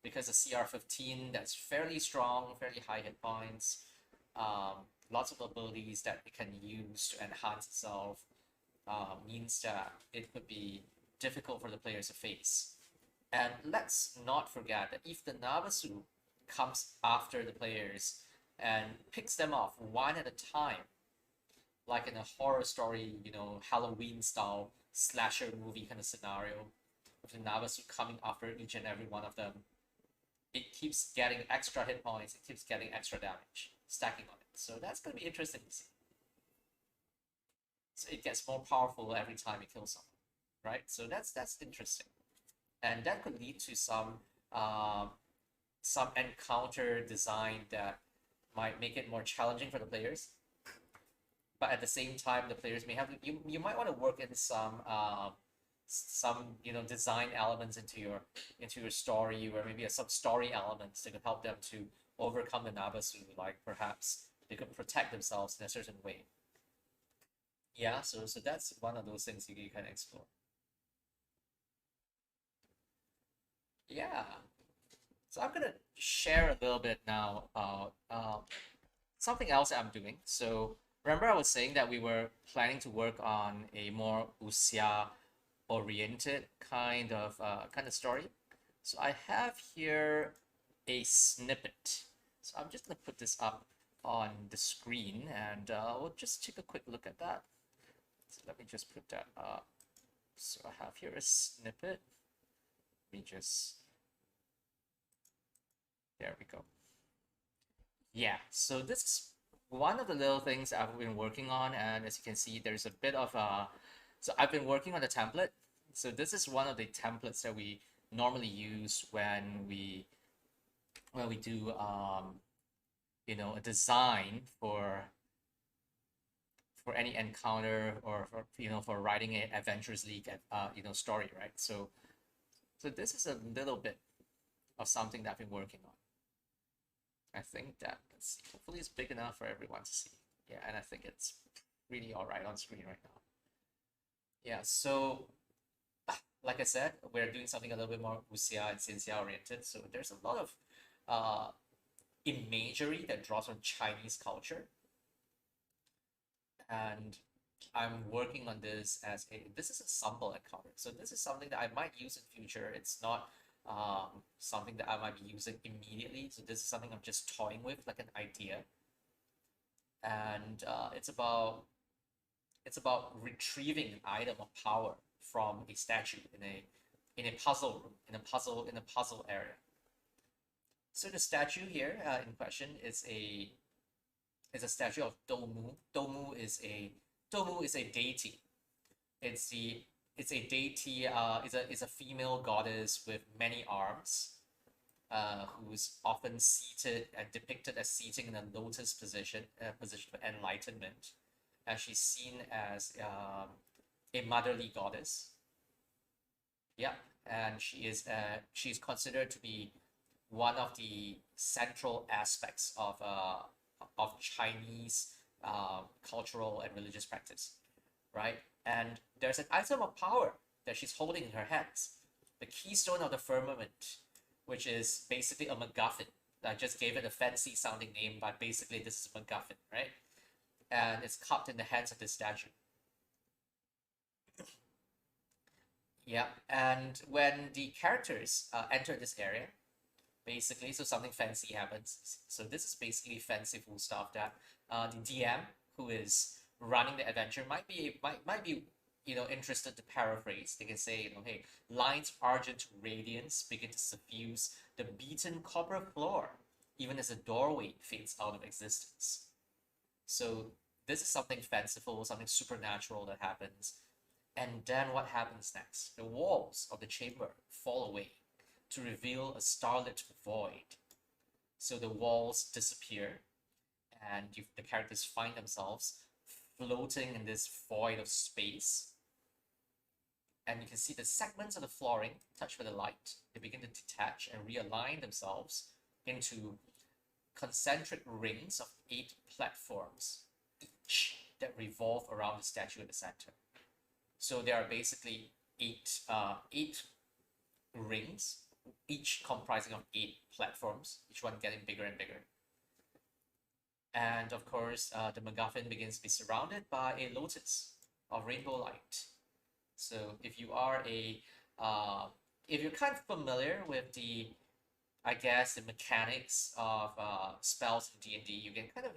Because a CR15 that's fairly strong, fairly high hit points, lots of abilities that it can use to enhance itself, means that it could be difficult for the players to face. And let's not forget that if the Nabasu comes after the players and picks them off one at a time, like in a horror story, you know, Halloween style slasher movie kind of scenario, with the Nabasu coming after each and every one of them, it keeps getting extra hit points, it keeps getting extra damage, stacking on it. So that's going to be interesting to see. So it gets more powerful every time it kills someone, right? So that's interesting, and that could lead to some encounter design that might make it more challenging for the players. But at the same time, the players may have you might want to work in some design elements into your story, where maybe some story elements that could help them to overcome the Nabasu, like perhaps they could protect themselves in a certain way. Yeah, so that's one of those things you can explore. Yeah. So I'm gonna share a little bit now about something else that I'm doing. So remember I was saying that we were planning to work on a more wuxia oriented kind of story. So I have here a snippet. So I'm just gonna put this up on the screen and we'll just take a quick look at that. So let me just put that up. So I have here a snippet. Let me just, there we go. Yeah, so this is one of the little things I've been working on, and as you can see, there's a bit of so I've been working on the template. So this is one of the templates that we normally use when we do a design for any encounter or for writing an Adventures League story, right? So this is a little bit of something that I've been working on. I think that, let's see, hopefully it's big enough for everyone to see. Yeah, and I think it's really all right on screen right now. Yeah, so like I said, we're doing something a little bit more wuxia and xinxia oriented. So there's a lot of imagery that draws from Chinese culture. And I'm working on this this is a sample encounter. So this is something that I might use in future. It's not something that I might be using immediately. So this is something I'm just toying with, like an idea. And it's about retrieving an item of power from a statue in a puzzle room, in a puzzle area. So the statue here in question is a statue of Domu. Domu is a deity. It's a deity. Is a female goddess with many arms, who's often seated and depicted as sitting in a lotus position, position of enlightenment, and she's seen as a motherly goddess. Yeah, and she's considered to be one of the central aspects of Chinese cultural and religious practice, right? And there's an item of power that she's holding in her hands, the keystone of the firmament, which is basically a MacGuffin. I just gave it a fancy sounding name, but basically this is a MacGuffin, right? And it's cupped in the hands of this statue. Yeah, and when the characters enter this area, basically, so something fancy happens. So this is basically fanciful stuff that the DM, who is running the adventure might be interested to paraphrase. They can say, hey, lines argent radiance begin to suffuse the beaten copper floor, even as the doorway fades out of existence. So this is something fanciful, something supernatural that happens. And then what happens next? The walls of the chamber fall away to reveal a starlit void. So the walls disappear, and the characters find themselves floating in this void of space. And you can see the segments of the flooring touched by the light. They begin to detach and realign themselves into concentric rings of 8 platforms, each that revolve around the statue at the center. So there are basically eight rings, each comprising of 8 platforms, each one getting bigger and bigger. And of course, the MacGuffin begins to be surrounded by a lotus of rainbow light. So if you are if you're kind of familiar with the, I guess, the mechanics of spells in D&D, you can kind of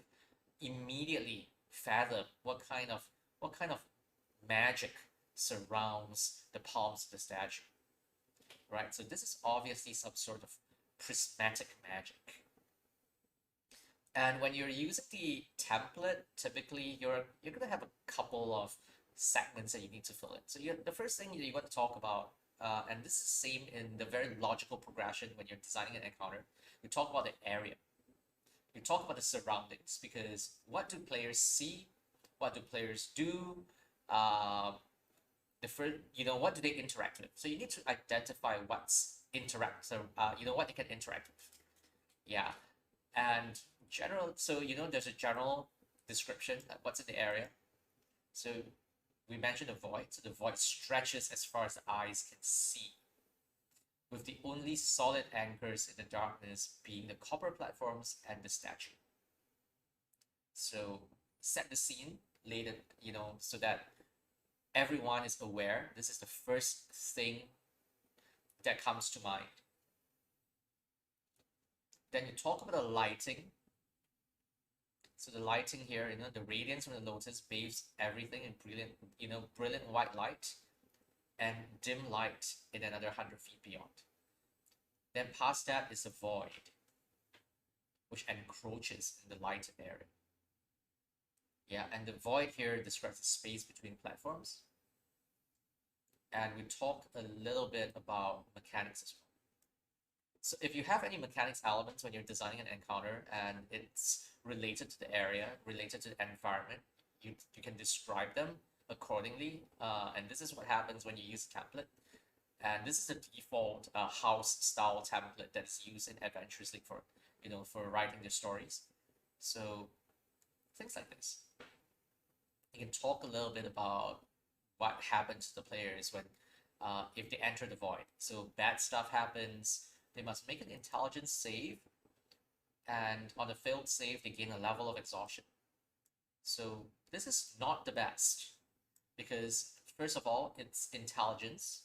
immediately fathom what kind of magic surrounds the palms of the statue, right? So this is obviously some sort of prismatic magic. And when you're using the template, typically you're gonna have a couple of segments that you need to fill in. So the first thing you want to talk about, and this is the same in the very logical progression when you're designing an encounter, you talk about the area. You talk about the surroundings, because what do players see? What do players do? What do they interact with? So you need to identify what's interact. So what they can interact with. Yeah, and there's a general description of what's in the area. So we mentioned the void. So the void stretches as far as the eyes can see, with the only solid anchors in the darkness being the copper platforms and the statue. So set the scene later, so that everyone is aware. This is the first thing that comes to mind. Then you talk about the lighting. So the lighting here, the radiance from the lotus bathes everything in brilliant white light and dim light in another 100 feet beyond. Then past that is the void, which encroaches in the lighted area. Yeah, and the void here describes the space between platforms. And we talk a little bit about mechanics as well. So if you have any mechanics elements when you're designing an encounter and it's related to the area, related to the environment, you can describe them accordingly. And this is what happens when you use a template. And this is the default house style template that's used in Adventures League for writing the stories. So things like this. You can talk a little bit about what happens to the players when if they enter the void. So bad stuff happens. They must make an intelligence save, and on a failed save, they gain a level of exhaustion. So this is not the best, because first of all, it's intelligence,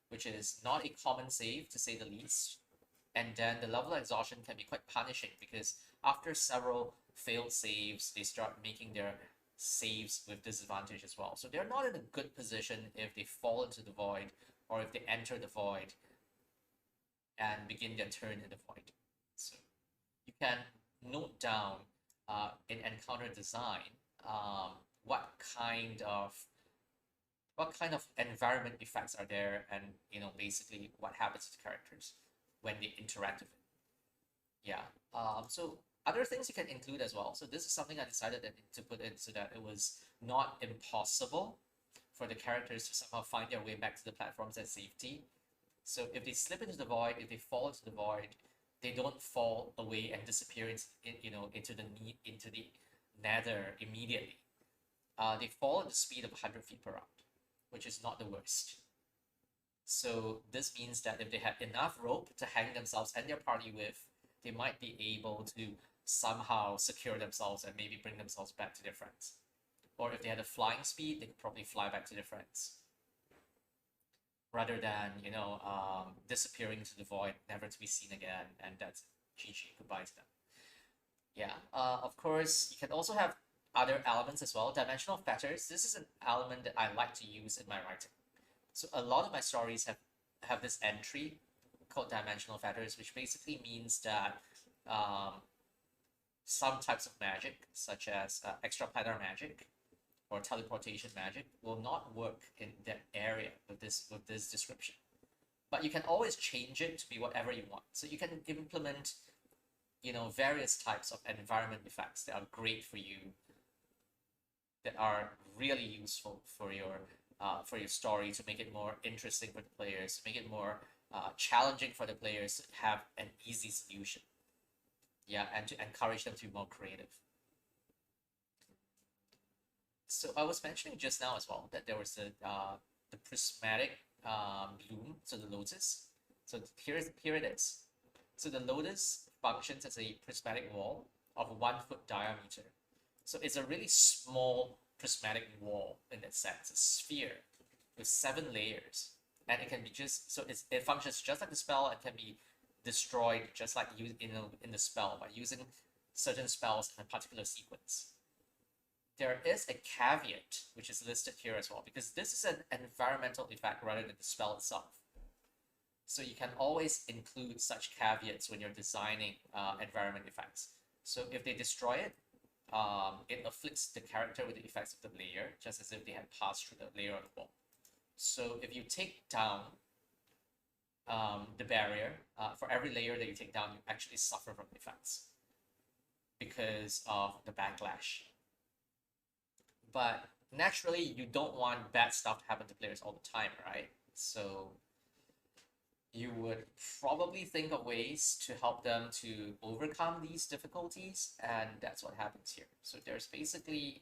which is not a common save to say the least. And then the level of exhaustion can be quite punishing, because after several failed saves, they start making their saves with disadvantage as well. So they're not in a good position if they fall into the void, or if they enter the void and begin their turn in the void. So you can note down in encounter design what kind of environment effects are there, and basically what happens to characters when they interact with it. Yeah. So other things you can include as well. So this is something I decided to put in so that it was not impossible for the characters to somehow find their way back to the platforms at safety. So if they slip into the void, if they fall into the void, they don't fall away and disappear into the nether immediately. They fall at the speed of 100 feet per round, which is not the worst. So this means that if they had enough rope to hang themselves and their party with, they might be able to somehow secure themselves and maybe bring themselves back to their friends. Or if they had a flying speed, they could probably fly back to their friends, rather than disappearing into the void, never to be seen again, and that's GG, goodbye to them. Yeah. Of course, you can also have other elements as well. Dimensional fetters, this is an element that I like to use in my writing. So a lot of my stories have this entry called dimensional fetters, which basically means that some types of magic, such as extraplanar magic or teleportation magic, will not work in that area with this description. But you can always change it to be whatever you want. So you can implement, various types of environment effects that are great for you, that are really useful for your story, to make it more interesting for the players, to make it more challenging for the players to have an easy solution. Yeah, and to encourage them to be more creative. So I was mentioning just now as well that there was the prismatic bloom, so the lotus. So here it is. So the lotus functions as a prismatic wall of 1 foot diameter. So it's a really small prismatic wall in that sense, a sphere with 7 layers, and it can be it functions just like the spell and can be destroyed just like in the spell by using certain spells in a particular sequence. There is a caveat which is listed here as well, because this is an environmental effect rather than the spell itself. So you can always include such caveats when you're designing environment effects. So if they destroy it, it afflicts the character with the effects of the layer, just as if they had passed through the layer on the wall. So if you take down the barrier, for every layer that you take down, you actually suffer from the effects because of the backlash. But naturally, you don't want bad stuff to happen to players all the time, right? So you would probably think of ways to help them to overcome these difficulties, and that's what happens here. So there's basically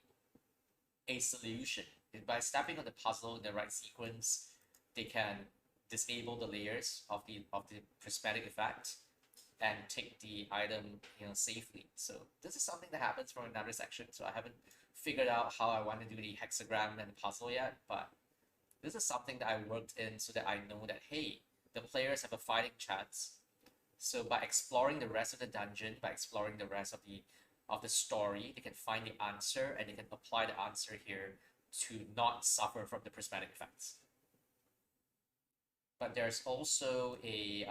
a solution. By stepping on the puzzle in the right sequence, they can disable the layers of the prismatic effect and take the item safely. So this is something that happens from another section. So I haven't figured out how I want to do the hexagram and the puzzle yet, but this is something that I worked in so that I know that, hey, the players have a fighting chance. So by exploring the rest of the dungeon, by exploring the rest of the story, they can find the answer and they can apply the answer here to not suffer from the prismatic effects. But there's also a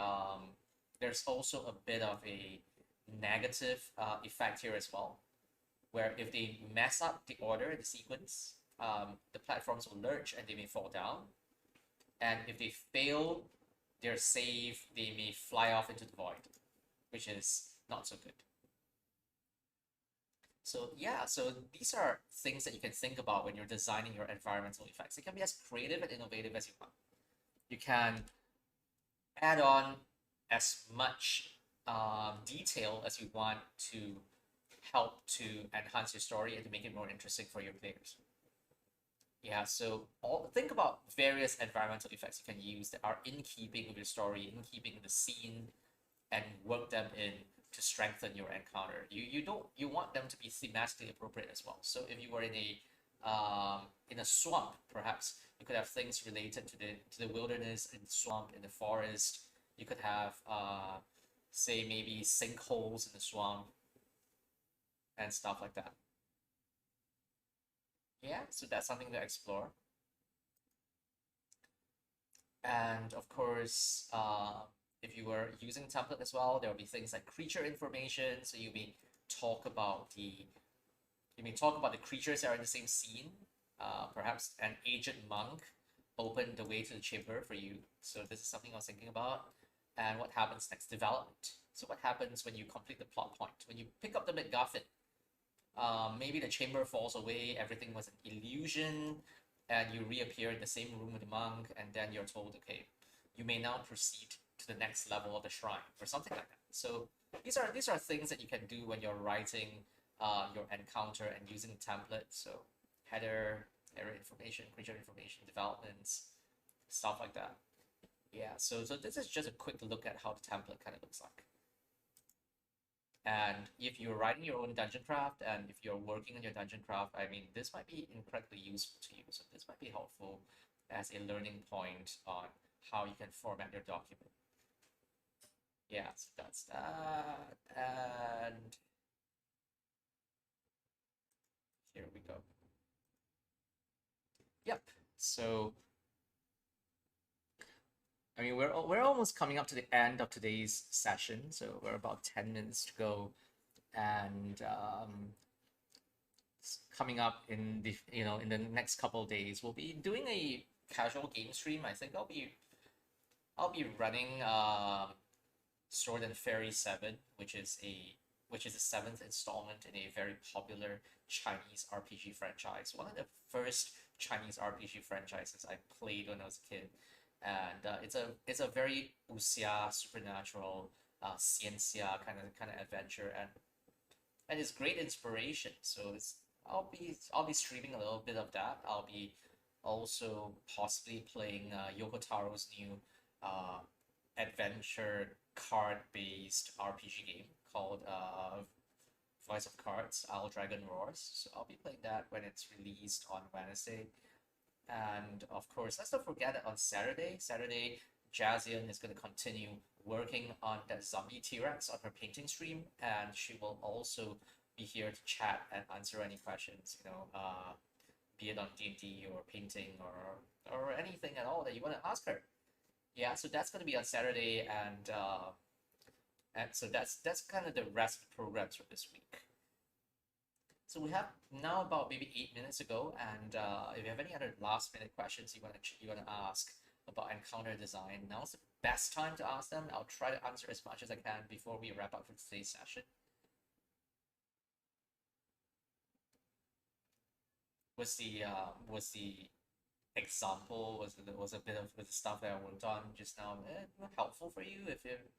bit of a negative effect here as well, where if they mess up the order, the sequence, the platforms will lurch and they may fall down. And if they fail their save, they may fly off into the void, which is not so good. So yeah, so these are things that you can think about when you're designing your environmental effects. It can be as creative and innovative as you want. You can add on as much detail as you want to help to enhance your story and to make it more interesting for your players. Yeah, so think about various environmental effects you can use that are in keeping with your story, in keeping with the scene, and work them in to strengthen your encounter. You want them to be thematically appropriate as well. So if you were in a swamp, perhaps you could have things related to the wilderness, in the swamp, in the forest. You could have say maybe sinkholes in the swamp and stuff like that. Yeah, so that's something to explore. And of course, if you were using template as well, there will be things like creature information. So you may talk about the creatures that are in the same scene. Perhaps an aged monk opened the way to the chamber for you. So this is something I was thinking about. And what happens next? Development. So what happens when you complete the plot point? When you pick up the MacGuffin, maybe the chamber falls away, everything was an illusion, and you reappear in the same room with the monk, and then you're told, okay, you may now proceed to the next level of the shrine, or something like that. So these are things that you can do when you're writing your encounter and using template. So header information, creature information, developments, stuff like that. Yeah, so this is just a quick look at how the template kind of looks like. And if you're writing your own dungeon craft and if you're working on your dungeon craft, I mean, this might be incredibly useful to you. So this might be helpful as a learning point on how you can format your document. Yeah, so that's that. And Here we go. Yep. So I mean, we're almost coming up to the end of today's session, so we're about 10 minutes to go, and coming up in the in the next couple of days, we'll be doing a casual game stream. I think I'll be running Sword and Fairy 7, which is the seventh installment in a very popular Chinese RPG franchise. One of the first Chinese RPG franchises I played when I was a kid, and it's a very wuxia supernatural ciencia kind of adventure, and it's great inspiration. So I'll be streaming a little bit of that. I'll be also possibly playing Yoko Taro's new uh, adventure card-based RPG game called Voice of Cards, Owl Dragon Roars. So I'll be playing that when it's released on Wednesday. And of course, let's not forget that on Saturday, Jazian is going to continue working on that zombie T-Rex on her painting stream, and she will also be here to chat and answer any questions, be it on D&D or painting or anything at all that you want to ask her. Yeah, so that's going to be on Saturday, and so that's kind of the rest of the programs for this week. So we have now about maybe 8 minutes ago, and if you have any other last minute questions you want to ask about encounter design, now's the best time to ask them. I'll try to answer as much as I can before we wrap up for today's session. Was the example was a bit of the stuff that I worked on just now helpful for you?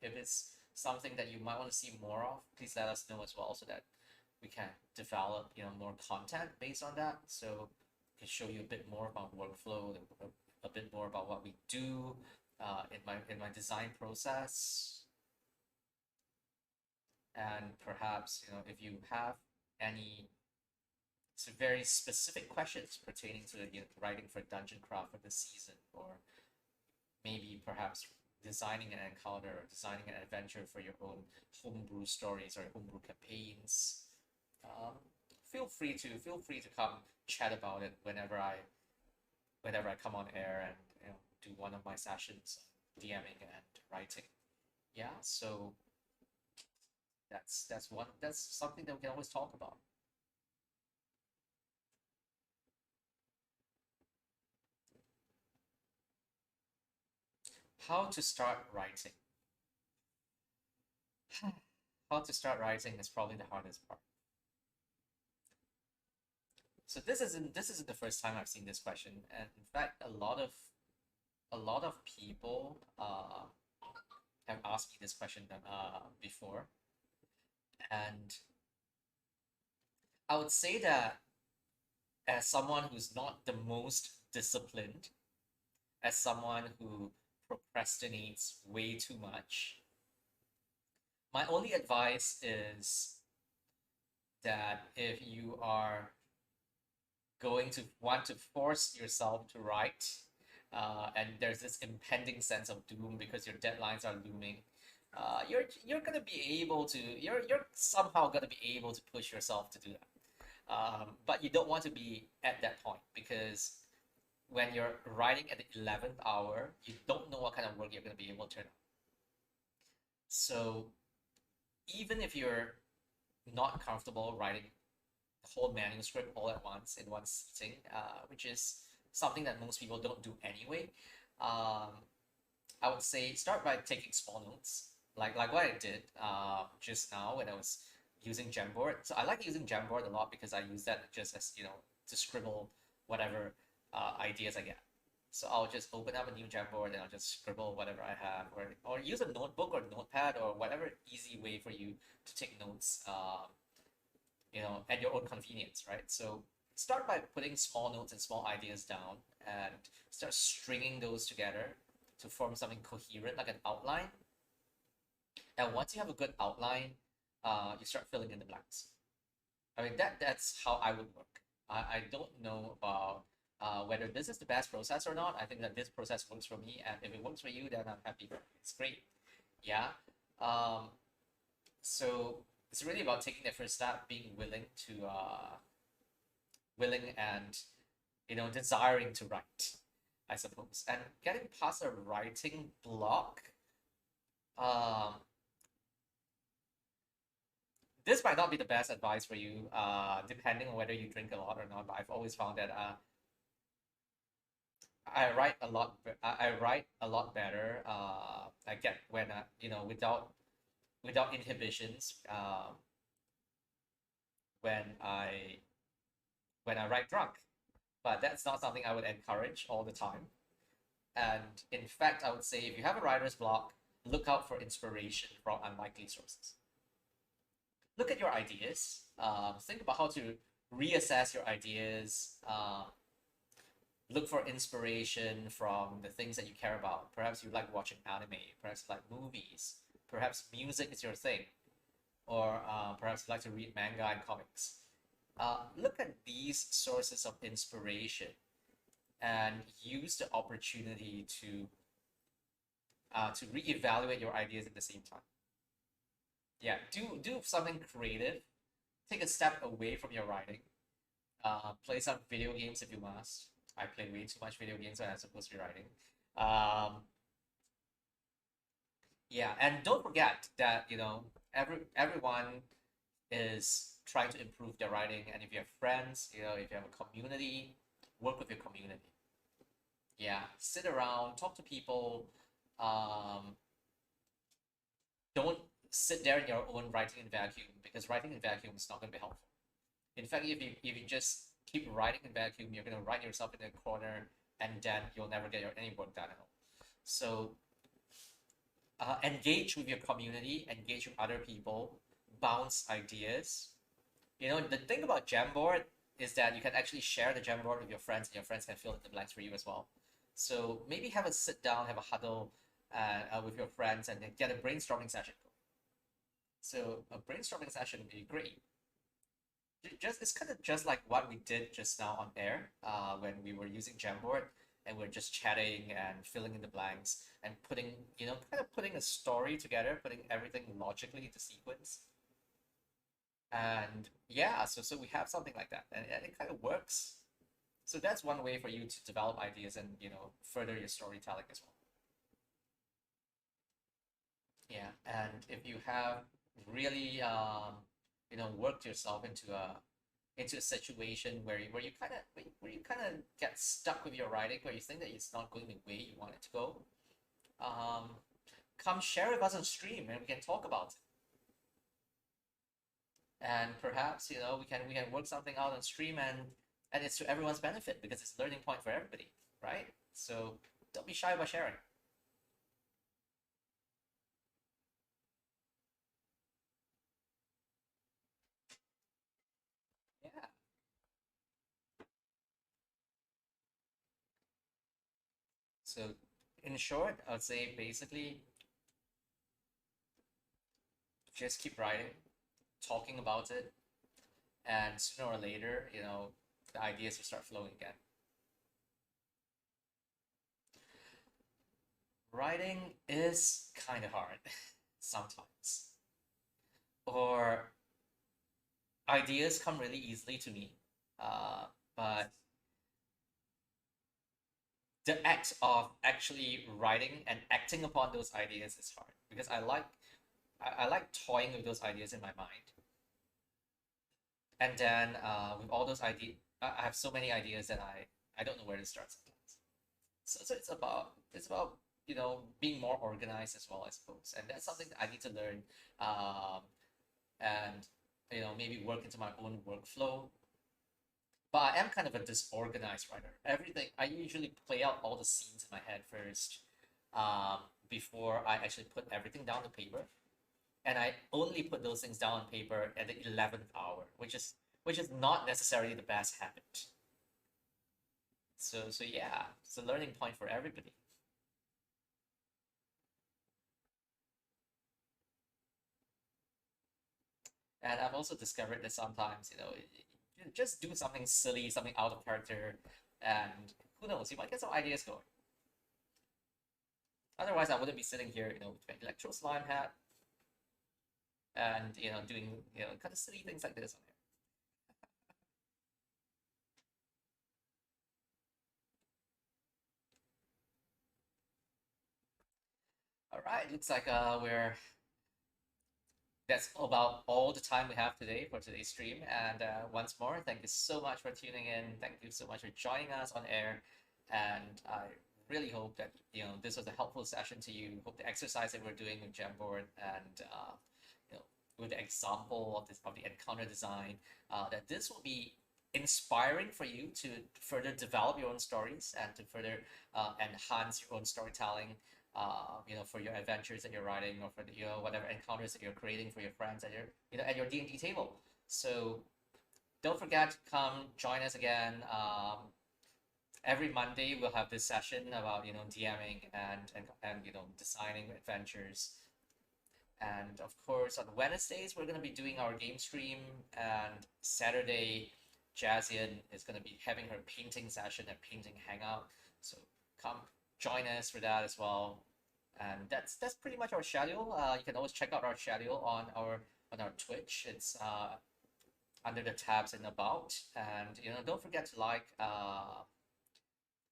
If it's something that you might want to see more of, please let us know as well, so that we can develop more content based on that. So we can show you a bit more about workflow, a bit more about what we do in my design process, and perhaps if you have any very specific questions pertaining to writing for Dungeon Craft for this season, or maybe perhaps designing an encounter or designing an adventure for your own homebrew stories or homebrew campaigns, um, feel free to come chat about it whenever I come on air and do one of my sessions, DMing and writing. Yeah, so that's something that we can always talk about. How to start writing. How to start writing is probably the hardest part. So this isn't the first time I've seen this question, and in fact, a lot of people have asked me this question before, and I would say that as someone who's not the most disciplined, as someone who procrastinates way too much, my only advice is that if you are going to want to force yourself to write, and there's this impending sense of doom because your deadlines are looming, you're gonna be able to you're somehow gonna be able to push yourself to do that. But you don't want to be at that point, because when you're writing at the 11th hour, you don't know what kind of work you're going to be able to turn out. So even if you're not comfortable writing the whole manuscript all at once in one sitting, which is something that most people don't do anyway, I would say start by taking small notes, like what I did just now when I was using Jamboard. So I like using Jamboard a lot because I use that just as to scribble whatever ideas I get. So I'll just open up a new Jamboard and I'll just scribble whatever I have, or use a notebook or notepad or whatever easy way for you to take notes, at your own convenience, right? So start by putting small notes and small ideas down and start stringing those together to form something coherent, like an outline. And once you have a good outline, you start filling in the blanks. I mean, that's how I would work. I don't know about whether this is the best process or not. I think that this process works for me, and if it works for you, then I'm happy. It's great. Yeah. Um, so it's really about taking the first step, being willing willing and desiring to write, I suppose. And getting past a writing block, um, this might not be the best advice for you, depending on whether you drink a lot or not. But I've always found that I write a lot better. I get when without inhibitions. When I write drunk, but that's not something I would encourage all the time. And in fact, I would say if you have a writer's block, look out for inspiration from unlikely sources. Look at your ideas. Think about how to reassess your ideas. Look for inspiration from the things that you care about. Perhaps you like watching anime. Perhaps you like movies. Perhaps music is your thing. Or perhaps you like to read manga and comics. Look at these sources of inspiration and use the opportunity to reevaluate your ideas at the same time. Yeah, do something creative. Take a step away from your writing. Play some video games if you must. I play way too much video games when I'm supposed to be writing. Yeah, and don't forget that everyone is trying to improve their writing, and if you have friends, if you have a community, work with your community. Yeah, sit around, talk to people. Don't sit there in your own writing in vacuum, because writing in vacuum is not going to be helpful. In fact, if you just keep writing in vacuum, you're going to write yourself in a corner, and then you'll never get any work done at all. So engage with your community, engage with other people, bounce ideas. The thing about Jamboard is that you can actually share the Jamboard with your friends, and your friends can fill in the blanks for you as well. So maybe have a sit down, have a huddle with your friends, and then get a brainstorming session going. So a brainstorming session would be great. It's kind of just like what we did just now on air, when we were using Jamboard and we're just chatting and filling in the blanks and putting a story together, putting everything logically into sequence. And yeah, so we have something like that, and it kind of works. So that's one way for you to develop ideas and further your storytelling as well. Yeah, and if you have really worked yourself into a situation where you kind of get stuck with your writing, where you think that it's not going the way you want it to go, um, come share with us on stream and we can talk about it. And perhaps we can work something out on stream, and it's to everyone's benefit because it's a learning point for everybody, right? So don't be shy about sharing. Yeah. So in short, I would say basically just keep writing, talking about it, and sooner or later, the ideas will start flowing again. Writing is kind of hard sometimes, or ideas come really easily to me, but the act of actually writing and acting upon those ideas is hard because I like toying with those ideas in my mind, and then with all those ideas, I have so many ideas that I don't know where to start sometimes. So it's about being more organized as well, I suppose, and that's something that I need to learn, and maybe work into my own workflow. But I am kind of a disorganized writer. Everything I usually play out all the scenes in my head first, um, before I actually put everything down on paper, and I only put those things down on paper at the 11th hour, which is not necessarily the best habit. So yeah, it's a learning point for everybody. And I've also discovered that sometimes you just do something silly, something out of character, and who knows, you might get some ideas going. Otherwise, I wouldn't be sitting here, with my electro slime hat and doing kind of silly things like this on here. right, looks like that's about all the time we have today for today's stream. And once more, thank you so much for tuning in. Thank you so much for joining us on air. And I really hope that this was a helpful session to you. Hope the exercise that we're doing with Jamboard and with the example of the encounter design, that this will be inspiring for you to further develop your own stories and to further enhance your own storytelling, for your adventures that you're writing or for the, whatever encounters that you're creating for your friends at your, at your D&D table. So don't forget to come join us again. Every Monday we'll have this session about, DMing and designing adventures. And of course, on Wednesdays, we're going to be doing our game stream. And Saturday, Jazian is going to be having her painting session and painting hangout. So come join us for that as well. And that's pretty much our schedule. You can always check out our schedule on our Twitch. It's under the tabs and about. And don't forget to like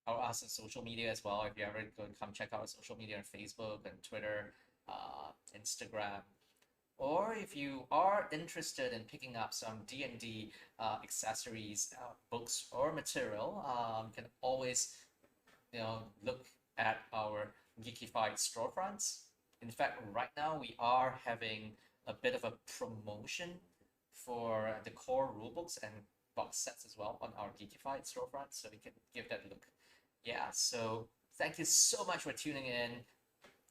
us on social media as well. If you ever go, come check out our social media on Facebook and Twitter, Instagram. Or if you are interested in picking up some D&D accessories, books, or material, you can always, look at our Geekified storefronts. In fact, right now we are having a bit of a promotion for the core rulebooks and box sets as well on our Geekified storefront, so you can give that a look. Yeah, so thank you so much for tuning in.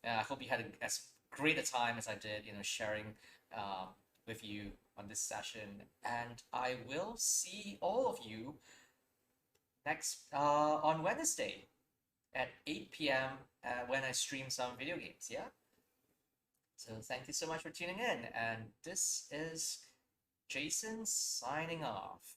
I hope you had as great a time as I did, sharing with you on this session. And I will see all of you next on Wednesday at 8 p.m. When I stream some video games. Yeah. So thank you so much for tuning in. And this is Jason signing off.